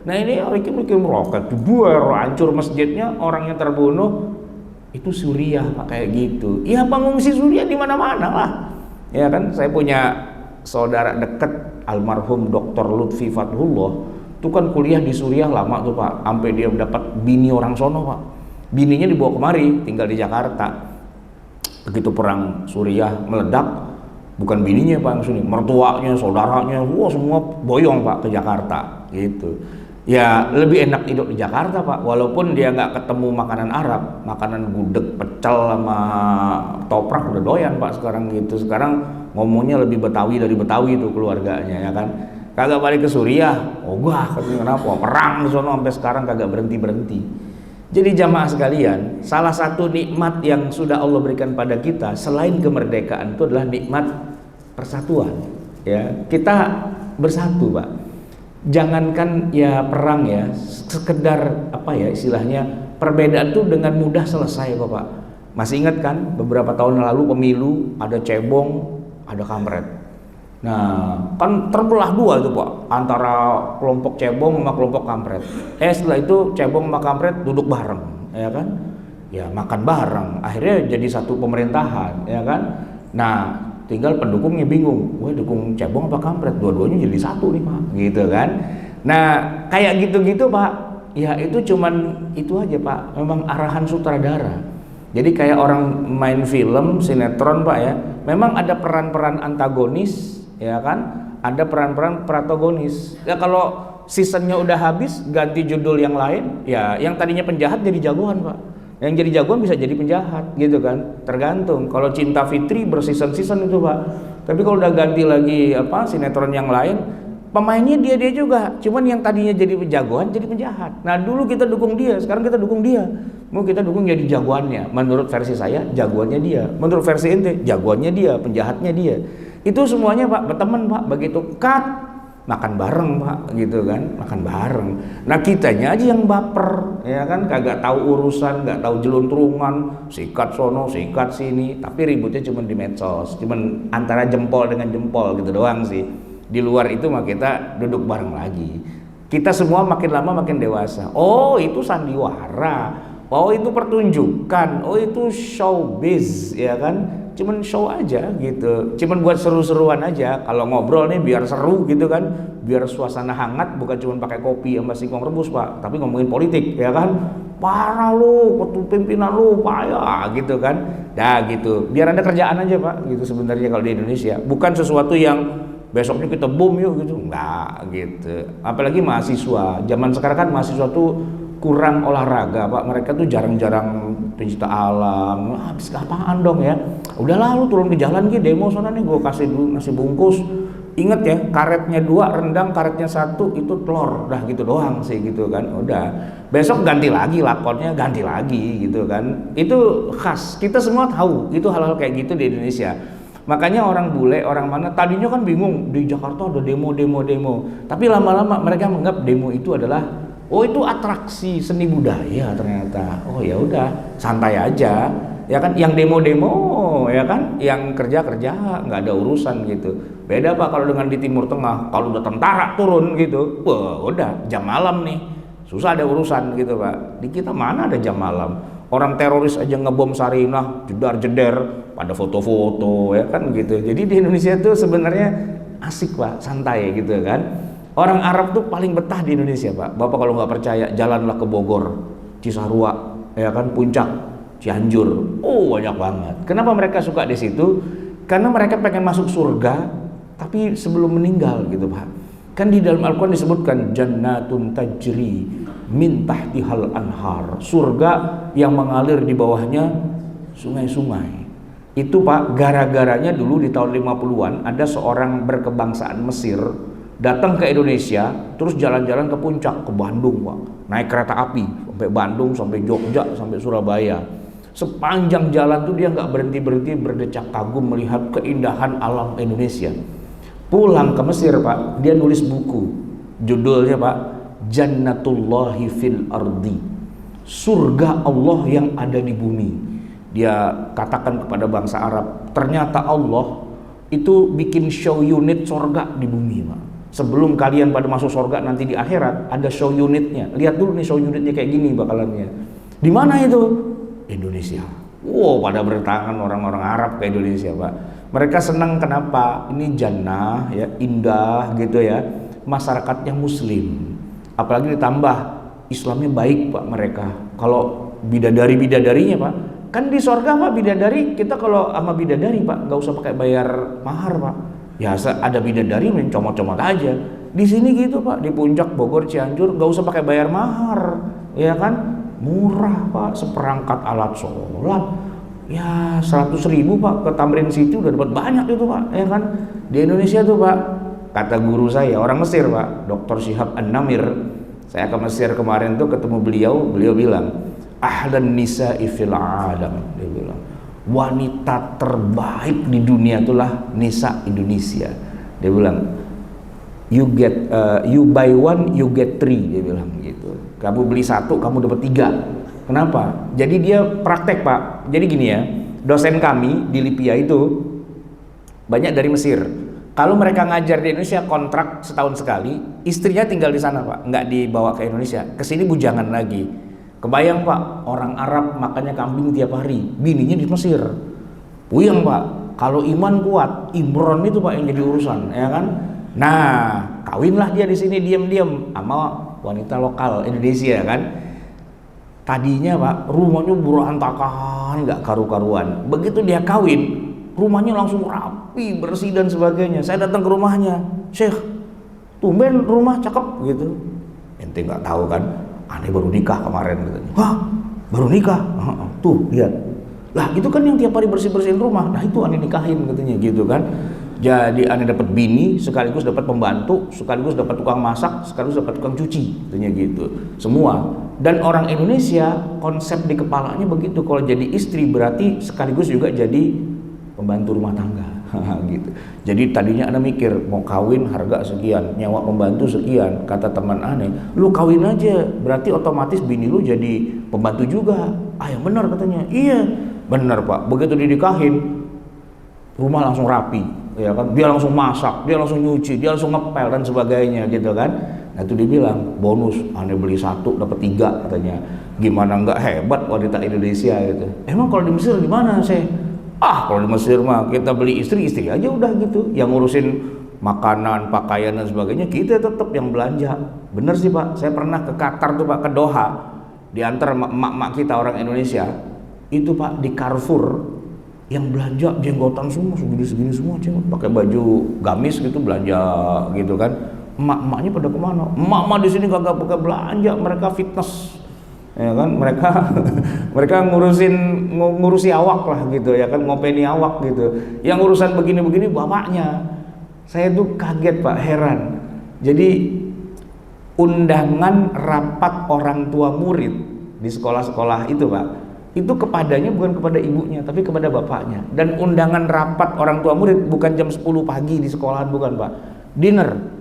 Speaker 1: Nah ini orang ngirim roket, dibuar, hancur masjidnya, orangnya terbunuh. Itu Suriah Pak kayak gitu. Iya pengungsi Suriah di mana-mana lah. Ya kan, saya punya saudara dekat almarhum Dr. Lutfi Fathullah. Itu kan kuliah di Suriah lama tuh Pak, sampai dia dapat bini orang sono Pak. Bininya dibawa kemari, tinggal di Jakarta. Begitu perang Suriah meledak, bukan bininya Pak yang sini, mertuanya, saudaranya, wah semua boyong Pak ke Jakarta gitu. Ya lebih enak hidup di Jakarta Pak, walaupun dia nggak ketemu makanan Arab, makanan gudeg, pecel sama toprak udah doyan Pak sekarang gitu. Sekarang ngomongnya lebih Betawi dari Betawi itu keluarganya ya kan. Kagak balik ke Suriah, ogah katanya kenapa? Perang di sono sampai sekarang kagak berhenti-berhenti. Jadi jamaah sekalian, salah satu nikmat yang sudah Allah berikan pada kita selain kemerdekaan itu adalah nikmat persatuan. Ya, kita bersatu, Pak. Jangankan ya perang ya, sekedar apa ya istilahnya perbedaan itu dengan mudah selesai kok, Pak. Masih ingat kan beberapa tahun lalu pemilu ada cebong, ada kampret. Nah, kan terbelah dua itu Pak, antara kelompok cebong sama kelompok kampret. Setelah itu cebong sama kampret duduk bareng, ya kan? Ya makan bareng, akhirnya jadi satu pemerintahan, ya kan? Nah, tinggal pendukungnya bingung, wah dukung cebong apa kampret? Dua-duanya jadi satu nih Pak, gitu kan? Nah, kayak gitu-gitu Pak, ya itu cuman itu aja Pak, memang arahan sutradara. Jadi kayak orang main film, sinetron Pak ya, memang ada peran-peran antagonis, ya kan, ada peran-peran protagonis. Ya kalau seasonnya udah habis ganti judul yang lain, ya yang tadinya penjahat jadi jagoan Pak, yang jadi jagoan bisa jadi penjahat gitu kan, tergantung. Kalau Cinta Fitri berseason-season itu Pak, tapi kalau udah ganti lagi apa sinetron yang lain, pemainnya dia juga, cuman yang tadinya jadi jagoan jadi penjahat. Nah dulu kita dukung dia, sekarang kita dukung dia, mau kita dukung jadi jagoannya. Menurut versi saya jagoannya dia, menurut versi ente jagoannya dia, penjahatnya dia. Itu semuanya Pak berteman Pak, begitu cut makan bareng Pak gitu kan, makan bareng. Nah kitanya aja yang baper ya kan, kagak tahu urusan, nggak tahu jeluntrungan, sikat sono sikat sini, tapi ributnya cuma di medsos, cuma antara jempol dengan jempol gitu doang sih. Di luar itu mah kita duduk bareng lagi. Kita semua makin lama makin dewasa. Oh itu sandiwara, oh itu pertunjukan, oh itu showbiz ya kan. Cuman show aja gitu, cuman buat seru-seruan aja. Kalau ngobrol nih biar seru gitu kan, biar suasana hangat, bukan cuma pakai kopi sama singkong rebus Pak, tapi ngomongin politik ya kan. Parah lu, pimpinan lu payah gitu kan. Dah gitu, biar ada kerjaan aja Pak gitu sebenarnya kalau di Indonesia. Bukan sesuatu yang besoknya kita boom yuk gitu, enggak gitu. Apalagi mahasiswa, zaman sekarang kan mahasiswa tuh kurang olahraga Pak, mereka tuh jarang-jarang pencinta alam. Habis apaan dong ya, udah lalu turun ke jalan gitu, demo sana nih, gue kasih dulu nasi bungkus. Ingat ya, karetnya 2 rendang, karetnya 1 itu telur, udah gitu doang sih gitu kan. Udah besok ganti lagi lakonnya, ganti lagi gitu kan. Itu khas, kita semua tahu itu hal-hal kayak gitu di Indonesia. Makanya orang bule, orang mana tadinya kan bingung, di Jakarta ada demo, tapi lama-lama mereka menganggap demo itu adalah Oh itu atraksi seni budaya ternyata. Oh ya udah, santai aja. Ya kan, yang demo-demo, ya kan, yang kerja-kerja, nggak ada urusan gitu. Beda Pak kalau dengan di Timur Tengah, kalau udah tentara turun gitu, wah udah jam malam nih, susah ada urusan gitu Pak. Di kita mana ada jam malam? Orang teroris aja ngebom Sarinah, jedar-jeder, pada foto-foto, ya kan gitu. Jadi di Indonesia tuh sebenarnya asik Pak, santai gitu kan. Orang Arab tuh paling betah di Indonesia Pak. Bapak kalau nggak percaya, jalanlah ke Bogor, Cisarua, ya kan, Puncak, Cianjur, oh banyak banget. Kenapa mereka suka di situ? Karena mereka pengen masuk surga, tapi sebelum meninggal gitu Pak. Kan di dalam Al-Quran disebutkan jannatun tajri min tahtihal anhar, surga yang mengalir di bawahnya sungai-sungai. Itu Pak, gara-garanya dulu di tahun 50-an ada seorang berkebangsaan Mesir datang ke Indonesia, terus jalan-jalan ke puncak, ke Bandung Pak, naik kereta api sampai Bandung, sampai Jogja, sampai Surabaya. Sepanjang jalan tuh dia nggak berhenti-berhenti berdecak kagum melihat keindahan alam Indonesia. Pulang ke Mesir Pak, dia nulis buku, judulnya Pak, Jannatullahi fil Ardi, surga Allah yang ada di bumi. Dia katakan kepada bangsa Arab, ternyata Allah itu bikin show unit surga di bumi Pak. Sebelum kalian pada masuk surga nanti di akhirat, ada show unitnya. Lihat dulu nih show unitnya kayak gini bakalannya. Di mana itu? Indonesia. Wow, pada bertangan orang-orang Arab ke Indonesia Pak. Mereka senang kenapa? Ini jannah ya, indah gitu ya. Masyarakatnya Muslim. Apalagi ditambah Islamnya baik Pak mereka. Kalau bidadari-bidadarinya Pak, kan di surga Pak bidadari, kita kalau sama bidadari Pak nggak usah pakai bayar mahar Pak. Ya ada bidadari main comot-comot aja. Di sini gitu Pak, di Puncak, Bogor, Cianjur nggak usah pakai bayar mahar, ya kan? Murah Pak, seperangkat alat sholat ya 100.000 Pak, ke Tamrin City udah dapat banyak itu Pak, ya kan. Di Indonesia tuh Pak, kata guru saya orang Mesir Pak, Dr. Syihab An-Namir, saya ke Mesir kemarin tuh ketemu beliau bilang ahlan nisa'i fil alam, dia bilang wanita terbaik di dunia itulah nisa Indonesia. Dia bilang you buy one you get three, dia bilang gitu. Kamu beli satu kamu dapat 3. Kenapa? Jadi dia praktek Pak. Jadi gini ya, dosen kami di Lipia itu banyak dari Mesir. Kalau mereka ngajar di Indonesia kontrak setahun sekali, istrinya tinggal di sana Pak, nggak dibawa ke Indonesia. Kesini bujangan lagi. Kebayang Pak, orang Arab makannya kambing tiap hari, bininya di Mesir. Puyeng Pak. Kalau iman kuat, Imron itu Pak yang jadi urusan, ya kan? Nah, kawinlah dia di sini diam-diam sama wanita lokal Indonesia kan. Tadinya Pak, rumahnya berantakan, nggak karu-karuan. Begitu dia kawin, rumahnya langsung rapi, bersih dan sebagainya. Saya datang ke rumahnya, Syekh, tumben rumah cakep gitu. Ente nggak tahu kan, aneh baru nikah kemarin katanya. Hah, baru nikah? Tuh lihat. Lah itu kan yang tiap hari bersih-bersihin rumah. Nah itu aneh nikahin katanya gitu kan. Jadi aneh dapat bini, sekaligus dapat pembantu, sekaligus dapat tukang masak, sekaligus dapat tukang cuci, katanya gitu. Semua. Dan orang Indonesia konsep di kepalanya begitu, kalau jadi istri berarti sekaligus juga jadi pembantu rumah tangga. Gitu. Jadi tadinya Anda mikir mau kawin harga sekian, nyawa pembantu sekian, kata teman aneh, lu kawin aja, berarti otomatis bini lu jadi pembantu juga. Ah yang benar katanya. Iya, benar Pak. Begitu dinikahin, rumah langsung rapi, ya kan? Dia langsung masak, dia langsung nyuci, dia langsung ngepel dan sebagainya gitu kan. Nah itu dibilang bonus, aneh beli 1 dapat 3 katanya. Gimana nggak hebat wanita Indonesia gitu. Emang kalau di Mesir gimana sih? Ah kalau di Mesir mah kita beli istri aja udah gitu. Yang ngurusin makanan, pakaian dan sebagainya kita tetap yang belanja. Bener sih Pak, saya pernah ke Qatar tuh Pak, ke Doha. Di antara emak-emak kita orang Indonesia itu Pak di Carrefour yang belanja jenggotan semua segini semua, pakai baju gamis gitu belanja gitu kan. Emak-emaknya pada kemana? Emak-emak di sini kagak pakai belanja, mereka fitness, ya kan? Mereka ngurusi awak lah gitu, ya kan, ngopeni awak gitu. Yang urusan begini-begini bapaknya. Saya tuh kaget Pak, heran. Jadi undangan rapat orang tua murid di sekolah-sekolah itu Pak, itu kepadanya bukan kepada ibunya tapi kepada bapaknya. Dan undangan rapat orang tua murid bukan jam 10 pagi di sekolahan, bukan Pak, dinner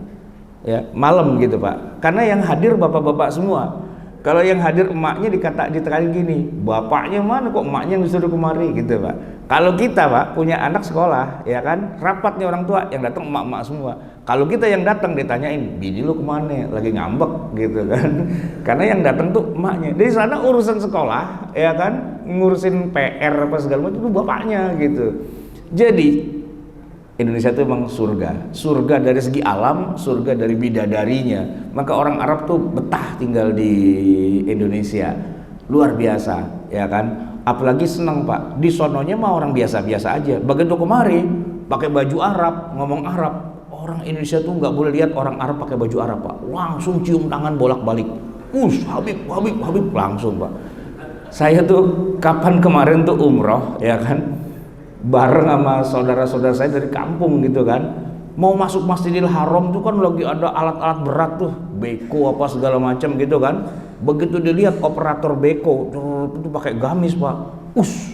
Speaker 1: ya malam gitu Pak, karena yang hadir bapak-bapak semua. Kalau yang hadir emaknya ditekanin gini, bapaknya mana kok emaknya yang disuruh kemari gitu Pak. Kalau kita Pak punya anak sekolah ya kan, rapatnya orang tua yang datang emak-emak semua. Kalau kita yang datang ditanyain, bini lu kemana, lagi ngambek gitu kan. Karena yang datang tuh emaknya. Di sana urusan sekolah ya kan, ngurusin PR apa segala macam itu bapaknya gitu. Jadi Indonesia itu memang surga dari segi alam, surga dari bidadarinya. Maka orang Arab tuh betah tinggal di Indonesia, luar biasa, ya kan? Apalagi senang Pak, di sononya mah orang biasa-biasa aja. Begitu kemari, pakai baju Arab, ngomong Arab, orang Indonesia tuh nggak boleh lihat orang Arab pakai baju Arab Pak, langsung cium tangan bolak-balik, Habib, Habib, Habib, langsung Pak. Saya tuh kapan kemarin tuh umroh, ya kan? Bareng sama saudara-saudara saya dari kampung gitu kan, mau masuk Masjidil Haram tuh kan lagi ada alat-alat berat tuh, beko apa segala macam gitu kan. Begitu dilihat operator beko itu pakai gamis Pak,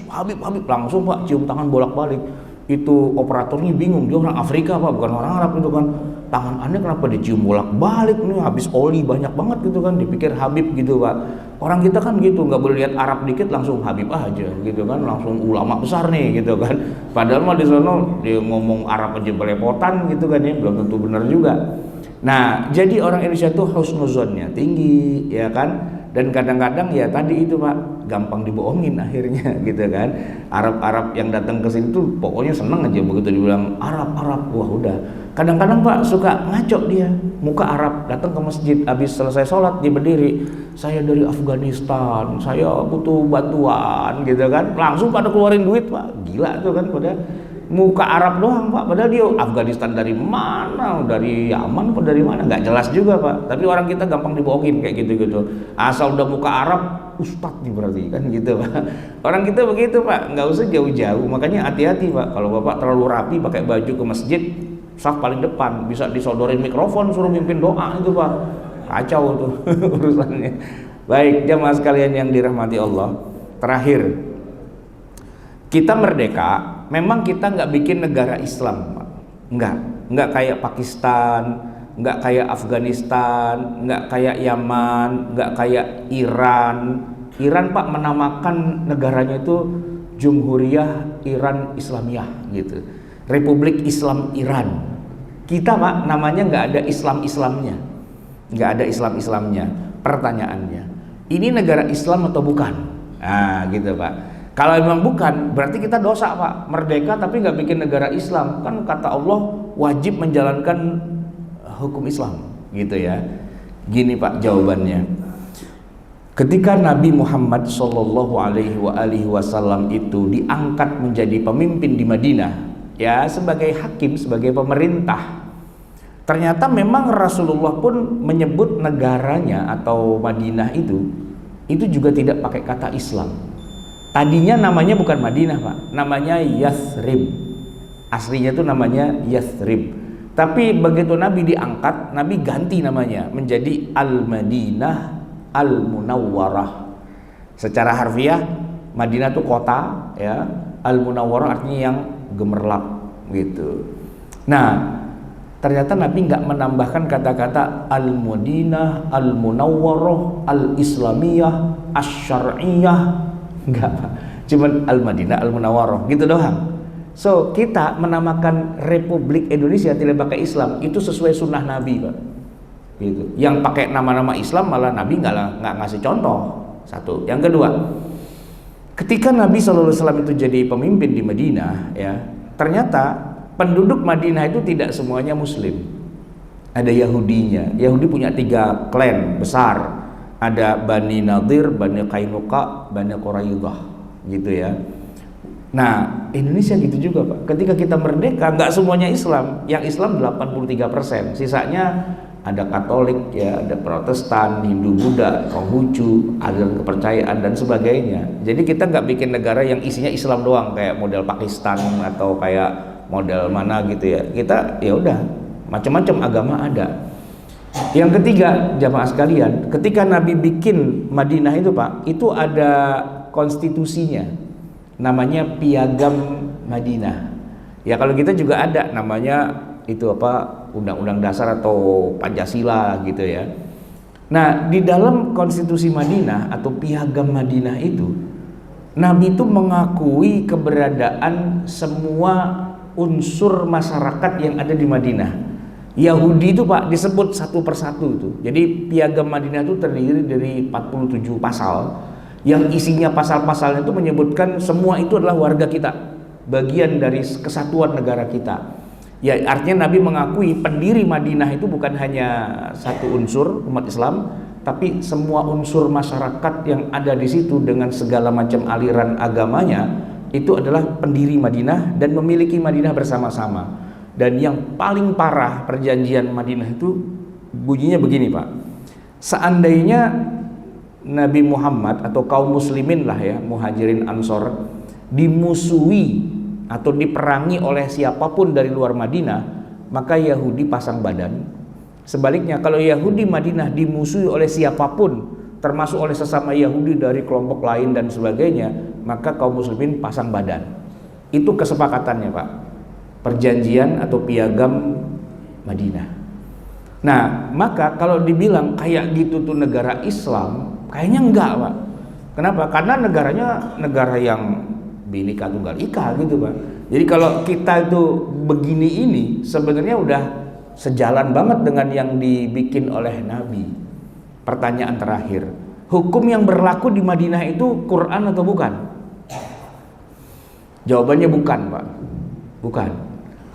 Speaker 1: Habib, Habib, langsung Pak cium tangan bolak-balik. Itu operatornya bingung, dia orang Afrika Pak, bukan orang Arab itu kan. Tangan aneh kenapa dicium bolak-balik nih, habis oli banyak banget gitu kan, dipikir Habib gitu Pak. Orang kita kan gitu, nggak boleh lihat Arab dikit langsung Habib aja gitu kan, langsung ulama besar nih gitu kan. Padahal mah di sana dia ngomong Arab aja belepotan gitu kan ya, belum tentu benar juga. Nah, jadi orang Indonesia tuh husnuzonnya tinggi ya kan. Dan kadang-kadang ya tadi itu Pak, gampang dibohongin akhirnya gitu kan. Arab-Arab yang datang ke sini tuh pokoknya seneng aja begitu dibilang Arab, wah udah. Kadang-kadang Pak suka ngaco dia, muka Arab, datang ke masjid habis selesai sholat dia berdiri, saya dari Afghanistan, saya butuh bantuan gitu kan. Langsung pada keluarin duit Pak, gila tuh kan, pada muka Arab doang Pak, padahal dia Afghanistan dari mana, dari Yaman atau dari mana, nggak jelas juga Pak. Tapi orang kita gampang dibohongin kayak gitu-gitu, asal udah muka Arab ustadz nih berarti kan gitu Pak. Orang kita begitu Pak, nggak usah jauh-jauh. Makanya hati-hati Pak, kalau Bapak terlalu rapi pakai baju ke masjid, saf paling depan, bisa disodorin mikrofon suruh mimpin doa itu Pak, kacau tuh urusannya. Baik jamaah sekalian yang dirahmati Allah, terakhir, kita merdeka, memang kita nggak bikin negara Islam Pak. Nggak kayak Pakistan, nggak kayak Afghanistan, nggak kayak Yaman, nggak kayak Iran. Iran Pak menamakan negaranya itu Jumhuriyah Iran Islamiyah gitu, Republik Islam Iran. Kita Pak namanya nggak ada Islam-Islamnya, nggak ada Islam-Islamnya. Pertanyaannya, ini negara Islam atau bukan? Nah gitu Pak. Kalau memang bukan, berarti kita dosa Pak, merdeka tapi nggak bikin negara Islam. Kan kata Allah wajib menjalankan hukum Islam gitu ya. Gini Pak jawabannya, ketika Nabi Muhammad SAW itu diangkat menjadi pemimpin di Madinah, ya sebagai hakim, sebagai pemerintah, ternyata memang Rasulullah pun menyebut negaranya atau Madinah itu juga tidak pakai kata Islam. Tadinya namanya bukan Madinah Pak, namanya Yathrib. Aslinya itu namanya Yathrib. Tapi begitu Nabi diangkat, Nabi ganti namanya menjadi Al-Madinah Al-Munawwarah. Secara harfiah Madinah itu kota ya, Al-Munawwarah artinya yang gemerlap gitu. Nah, ternyata Nabi nggak menambahkan kata-kata Al-Madinah Al-Munawwarah Al-Islamiyah Asy-Syar'iyyah. Enggak Pak, cuman Al-Madinah Al-Munawwarah gitu doang. So kita menamakan Republik Indonesia tidak pakai Islam itu sesuai sunnah Nabi Pak gitu. Yang pakai nama-nama Islam malah Nabi nggak ngasih contoh. Satu. Yang kedua, ketika Nabi SAW itu jadi pemimpin di Madinah ya, ternyata penduduk Madinah itu tidak semuanya Muslim. Ada Yahudinya. Yahudi punya 3 klan besar. Ada Bani Nadir, Bani Qainuqa, Bani Quraidah gitu ya. Nah Indonesia gitu juga Pak, ketika kita merdeka nggak semuanya Islam, yang Islam 83%, sisanya ada Katolik ya, ada Protestan, Hindu, Buddha, Konghucu, aliran kepercayaan dan sebagainya. Jadi kita nggak bikin negara yang isinya Islam doang kayak model Pakistan atau kayak model mana gitu ya. Kita ya udah macam-macam agama ada. Yang ketiga jamaah sekalian, ketika Nabi bikin Madinah itu Pak, itu ada konstitusinya, namanya Piagam Madinah. Ya kalau kita juga ada namanya itu apa, Undang-Undang Dasar atau Pancasila gitu ya. Nah, di dalam Konstitusi Madinah atau Piagam Madinah itu, Nabi itu mengakui keberadaan semua unsur masyarakat yang ada di Madinah. Yahudi itu Pak disebut satu persatu itu. Jadi Piagam Madinah itu terdiri dari 47 pasal yang isinya pasal-pasalnya itu menyebutkan semua itu adalah warga kita, bagian dari kesatuan negara kita. Ya, artinya Nabi mengakui pendiri Madinah itu bukan hanya satu unsur umat Islam, tapi semua unsur masyarakat yang ada di situ dengan segala macam aliran agamanya itu adalah pendiri Madinah dan memiliki Madinah bersama-sama. Dan yang paling parah perjanjian Madinah itu bunyinya begini Pak. Seandainya Nabi Muhammad atau kaum muslimin lah ya, Muhajirin Ansor, dimusuhi atau diperangi oleh siapapun dari luar Madinah, maka Yahudi pasang badan. Sebaliknya kalau Yahudi Madinah dimusuhi oleh siapapun, termasuk oleh sesama Yahudi dari kelompok lain dan sebagainya, maka kaum muslimin pasang badan. Itu kesepakatannya Pak, perjanjian atau piagam Madinah. Nah, maka kalau dibilang kayak gitu tuh negara Islam, kayaknya enggak Pak. Kenapa? Karena negaranya negara yang Bhinneka Tunggal Ika gitu Pak. Jadi kalau kita itu begini ini sebenarnya udah sejalan banget dengan yang dibikin oleh Nabi. Pertanyaan terakhir, hukum yang berlaku di Madinah itu Quran atau bukan? Jawabannya bukan Pak. Bukan.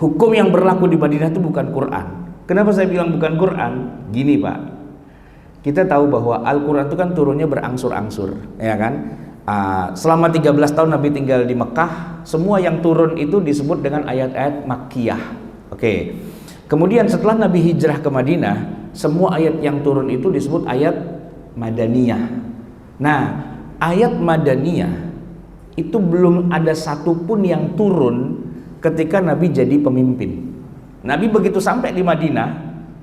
Speaker 1: Hukum yang berlaku di Madinah itu bukan Quran. Kenapa saya bilang bukan Quran? Gini Pak, kita tahu bahwa Al-Quran itu kan turunnya berangsur-angsur, ya kan? Selama 13 tahun Nabi tinggal di Mekah, semua yang turun itu disebut dengan ayat-ayat Makkiyah. Oke. Kemudian setelah Nabi hijrah ke Madinah, semua ayat yang turun itu disebut ayat Madaniyah. Nah, ayat Madaniyah itu belum ada satupun yang turun ketika Nabi jadi pemimpin. Nabi begitu sampai di Madinah,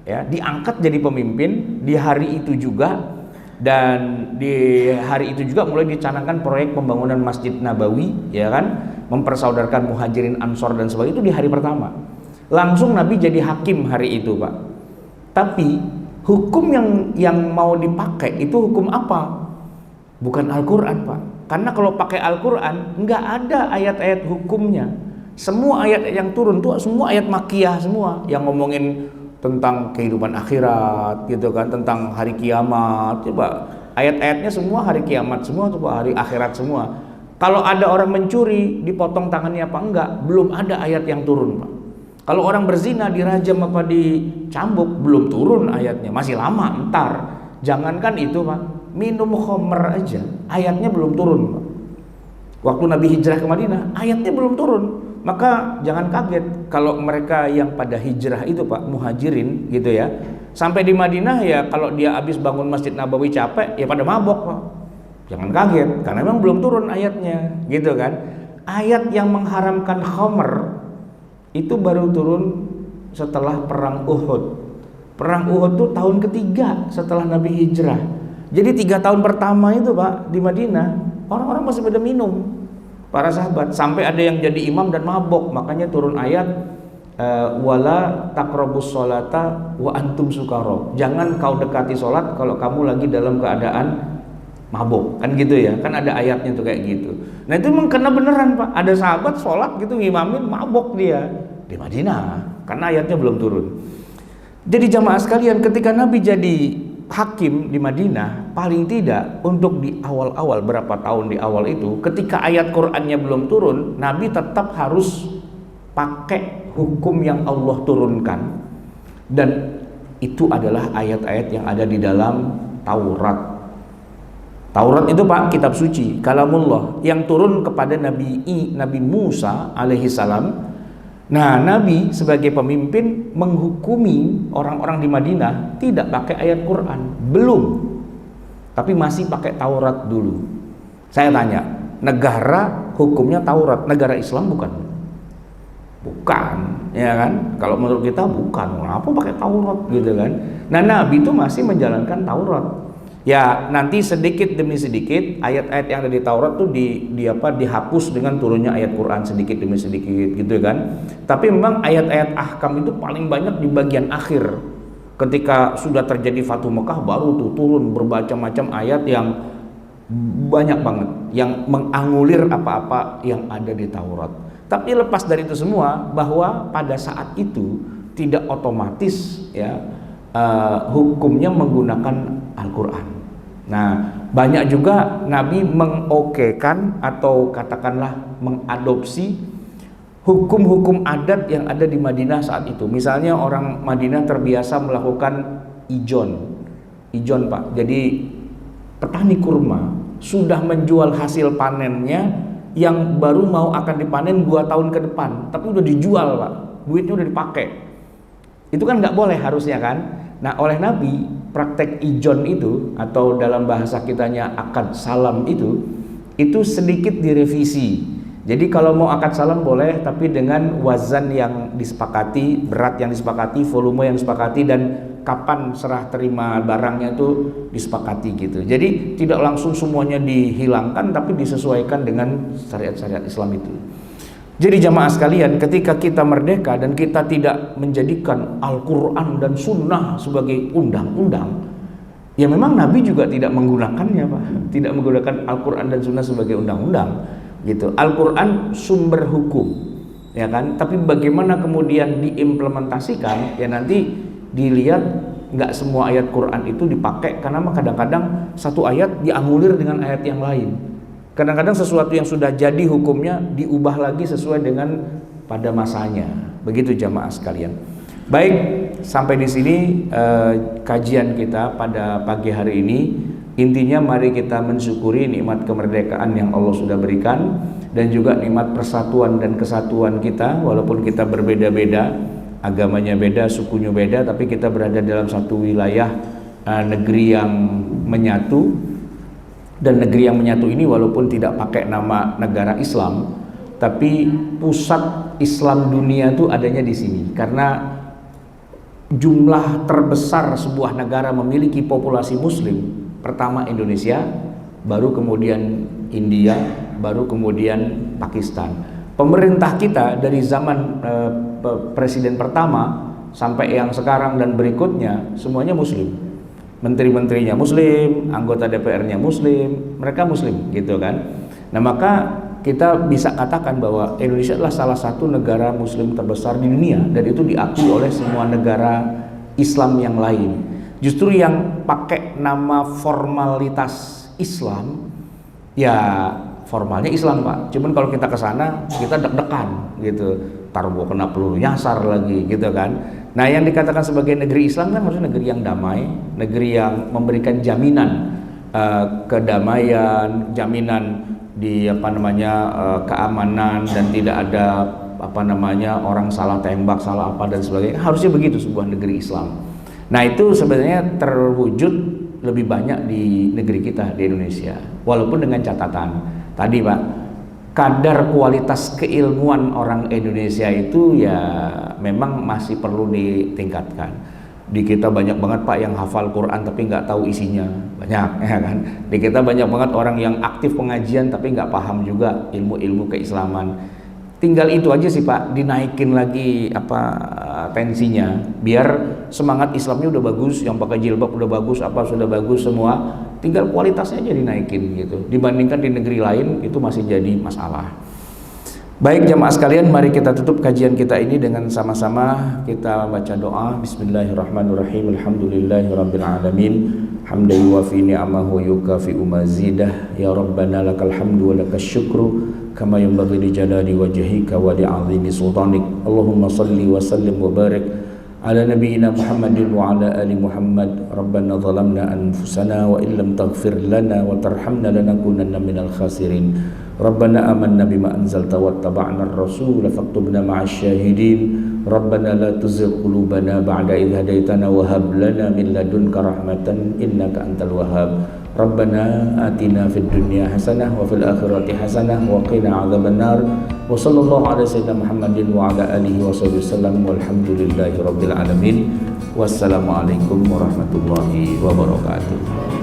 Speaker 1: ya, diangkat jadi pemimpin di hari itu juga. Dan di hari itu juga mulai dicanangkan proyek pembangunan Masjid Nabawi, ya kan, mempersaudarkan Muhajirin Ansor dan sebagainya, itu di hari pertama. Langsung Nabi jadi hakim hari itu Pak. Tapi hukum yang mau dipakai itu hukum apa? Bukan Al-Quran Pak. Karena kalau pakai Al-Quran nggak ada ayat-ayat hukumnya. Semua ayat yang turun tuh semua ayat Makkiyah semua, yang ngomongin tentang kehidupan akhirat gitu kan, tentang hari kiamat. Coba ayat-ayatnya semua hari kiamat semua, coba hari akhirat semua. Kalau ada orang mencuri dipotong tangannya apa enggak, belum ada ayat yang turun Pak. Kalau orang berzina dirajam apa dicambuk, belum turun ayatnya, masih lama entar. Jangankan itu Pak, minum khamr aja ayatnya belum turun Pak. Waktu Nabi hijrah ke Madinah ayatnya belum turun. Maka jangan kaget kalau mereka yang pada hijrah itu Pak, Muhajirin gitu ya, sampai di Madinah ya kalau dia habis bangun Masjid Nabawi capek ya pada mabok Pak. Jangan kaget karena memang belum turun ayatnya gitu kan. Ayat yang mengharamkan khamr itu baru turun setelah perang Uhud. Perang Uhud itu tahun ketiga setelah Nabi hijrah. Jadi 3 tahun pertama itu Pak di Madinah orang-orang masih pada minum, para sahabat, sampai ada yang jadi imam dan mabok. Makanya turun ayat wala taqrabus sholata wa antum sukara. Jangan kau dekati sholat kalau kamu lagi dalam keadaan mabok, kan gitu ya, kan ada ayatnya tuh kayak gitu. Nah itu memang kena beneran Pak, ada sahabat sholat gitu ngimamin mabok dia di Madinah karena ayatnya belum turun. Jadi jamaah sekalian, ketika Nabi jadi hakim di Madinah, paling tidak untuk di awal-awal, berapa tahun di awal itu, ketika ayat Qur'annya belum turun, Nabi tetap harus pakai hukum yang Allah turunkan. Dan itu adalah ayat-ayat yang ada di dalam Taurat. Taurat itu Pak, kitab suci, kalamullah, yang turun kepada Nabi Musa alaihi salam. Nah, Nabi sebagai pemimpin menghukumi orang-orang di Madinah tidak pakai ayat Quran, belum, tapi masih pakai Taurat dulu. Saya tanya, negara hukumnya Taurat, negara Islam bukan? Bukan, ya kan? Kalau menurut kita bukan, kenapa pakai Taurat gitu kan? Nah, Nabi itu masih menjalankan Taurat. Ya, nanti sedikit demi sedikit ayat-ayat yang ada di Taurat tuh dihapus dengan turunnya ayat Quran sedikit demi sedikit gitu kan. Tapi memang ayat-ayat ahkam itu paling banyak di bagian akhir. Ketika sudah terjadi Fatu Mekah baru tuh turun bermacam-macam ayat yang banyak banget yang menganulir apa-apa yang ada di Taurat. Tapi lepas dari itu semua, bahwa pada saat itu tidak otomatis ya hukumnya menggunakan Al-Quran. Nah, banyak juga Nabi mengokekan atau katakanlah mengadopsi hukum-hukum adat yang ada di Madinah saat itu. Misalnya orang Madinah terbiasa melakukan ijon Pak. Jadi petani kurma sudah menjual hasil panennya yang baru mau akan dipanen 2 tahun ke depan, tapi udah dijual Pak, duitnya udah dipakai. Itu kan nggak boleh harusnya kan. Nah, oleh Nabi praktek ijon itu atau dalam bahasa kitanya akad salam itu sedikit direvisi. Jadi kalau mau akad salam boleh, tapi dengan wazan yang disepakati, berat yang disepakati, volume yang disepakati, dan kapan serah terima barangnya itu disepakati gitu. Jadi tidak langsung semuanya dihilangkan, tapi disesuaikan dengan syariat-syariat Islam itu. Jadi jamaah sekalian, ketika kita merdeka dan kita tidak menjadikan Al-Quran dan Sunnah sebagai undang-undang, ya memang Nabi juga tidak menggunakannya Pak, tidak menggunakan Al-Quran dan Sunnah sebagai undang-undang gitu. Al-Quran sumber hukum, ya kan? Tapi bagaimana kemudian diimplementasikan, ya nanti dilihat. Nggak semua ayat Quran itu dipakai, karena kadang-kadang satu ayat dianulir dengan ayat yang lain. Kadang-kadang sesuatu yang sudah jadi hukumnya diubah lagi sesuai dengan pada masanya. Begitu jamaah sekalian. Baik, sampai di sini kajian kita pada pagi hari ini. Intinya mari kita mensyukuri nikmat kemerdekaan yang Allah sudah berikan, dan juga nikmat persatuan dan kesatuan kita. Walaupun kita berbeda-beda, agamanya beda, sukunya beda, tapi kita berada dalam satu wilayah negeri yang menyatu. Dan negeri yang menyatu ini walaupun tidak pakai nama negara Islam, tapi pusat Islam dunia itu adanya di sini. Karena jumlah terbesar sebuah negara memiliki populasi Muslim, pertama Indonesia, baru kemudian India, baru kemudian Pakistan. Pemerintah kita dari zaman presiden pertama sampai yang sekarang dan berikutnya semuanya Muslim. Menteri-menterinya Muslim, anggota DPR-nya Muslim, mereka Muslim gitu kan. Nah, maka kita bisa katakan bahwa Indonesia adalah salah satu negara Muslim terbesar di dunia, dan itu diakui oleh semua negara Islam yang lain. Justru yang pakai nama formalitas Islam, ya formalnya Islam Pak. Cuman kalau kita ke sana kita deg-degan gitu, tar gua kena peluru nyasar lagi gitu kan. Nah, yang dikatakan sebagai negeri Islam kan harusnya negeri yang damai, negeri yang memberikan jaminan kedamaian, jaminan di keamanan, dan tidak ada orang salah tembak, salah apa dan sebagainya. Harusnya begitu sebuah negeri Islam. Nah, itu sebenarnya terwujud lebih banyak di negeri kita di Indonesia. Walaupun dengan catatan tadi Pak, kadar kualitas keilmuan orang Indonesia itu ya memang masih perlu ditingkatkan. Di kita banyak banget Pak yang hafal Quran tapi nggak tahu isinya, banyak ya kan. Di kita banyak banget orang yang aktif pengajian tapi nggak paham juga ilmu-ilmu keislaman. Tinggal itu aja sih Pak, dinaikin lagi tensinya, biar semangat Islamnya udah bagus, yang pakai jilbab udah bagus, sudah bagus semua, tinggal kualitasnya aja dinaikin gitu. Dibandingkan di negeri lain itu masih jadi masalah. Baik jamaah sekalian, mari kita tutup kajian kita ini dengan sama-sama kita baca doa. Bismillahirrahmanirrahim. Alhamdulillahirabbil alamin. Hamdan yuwafi ni'amahu wa yukafi'u mazidah. Ya Rabbana lakal hamdu wa lakas syukru kama yanbaghi li jalali wajhika wa li 'azimi sultanik. Allahumma shalli wa sallim wa barik ala nabiyyina Muhammadin wa ala ali Muhammad. Rabbana zalamna anfusana wa illam taghfir lana wa tarhamna lanakunanna minal khasirin. Rabbana amanna bima anzalta wattaba'na ar-rasul faktubna ma'asy syahidin. Rabbana la tuzigh qulubana ba'da idh hadaitana wa hab lana min ladunka rahmatan innaka antal wahhab. Rabbana atina fid dunya hasanah wa fil akhirati hasanah wa qina adzabannar. Wa sallallahu ala sayyidina Muhammadin wa ala alihi wa sahbihi wasallam walhamdulillahi rabbil alamin. Wassalamualaikum warahmatullahi wabarakatuh.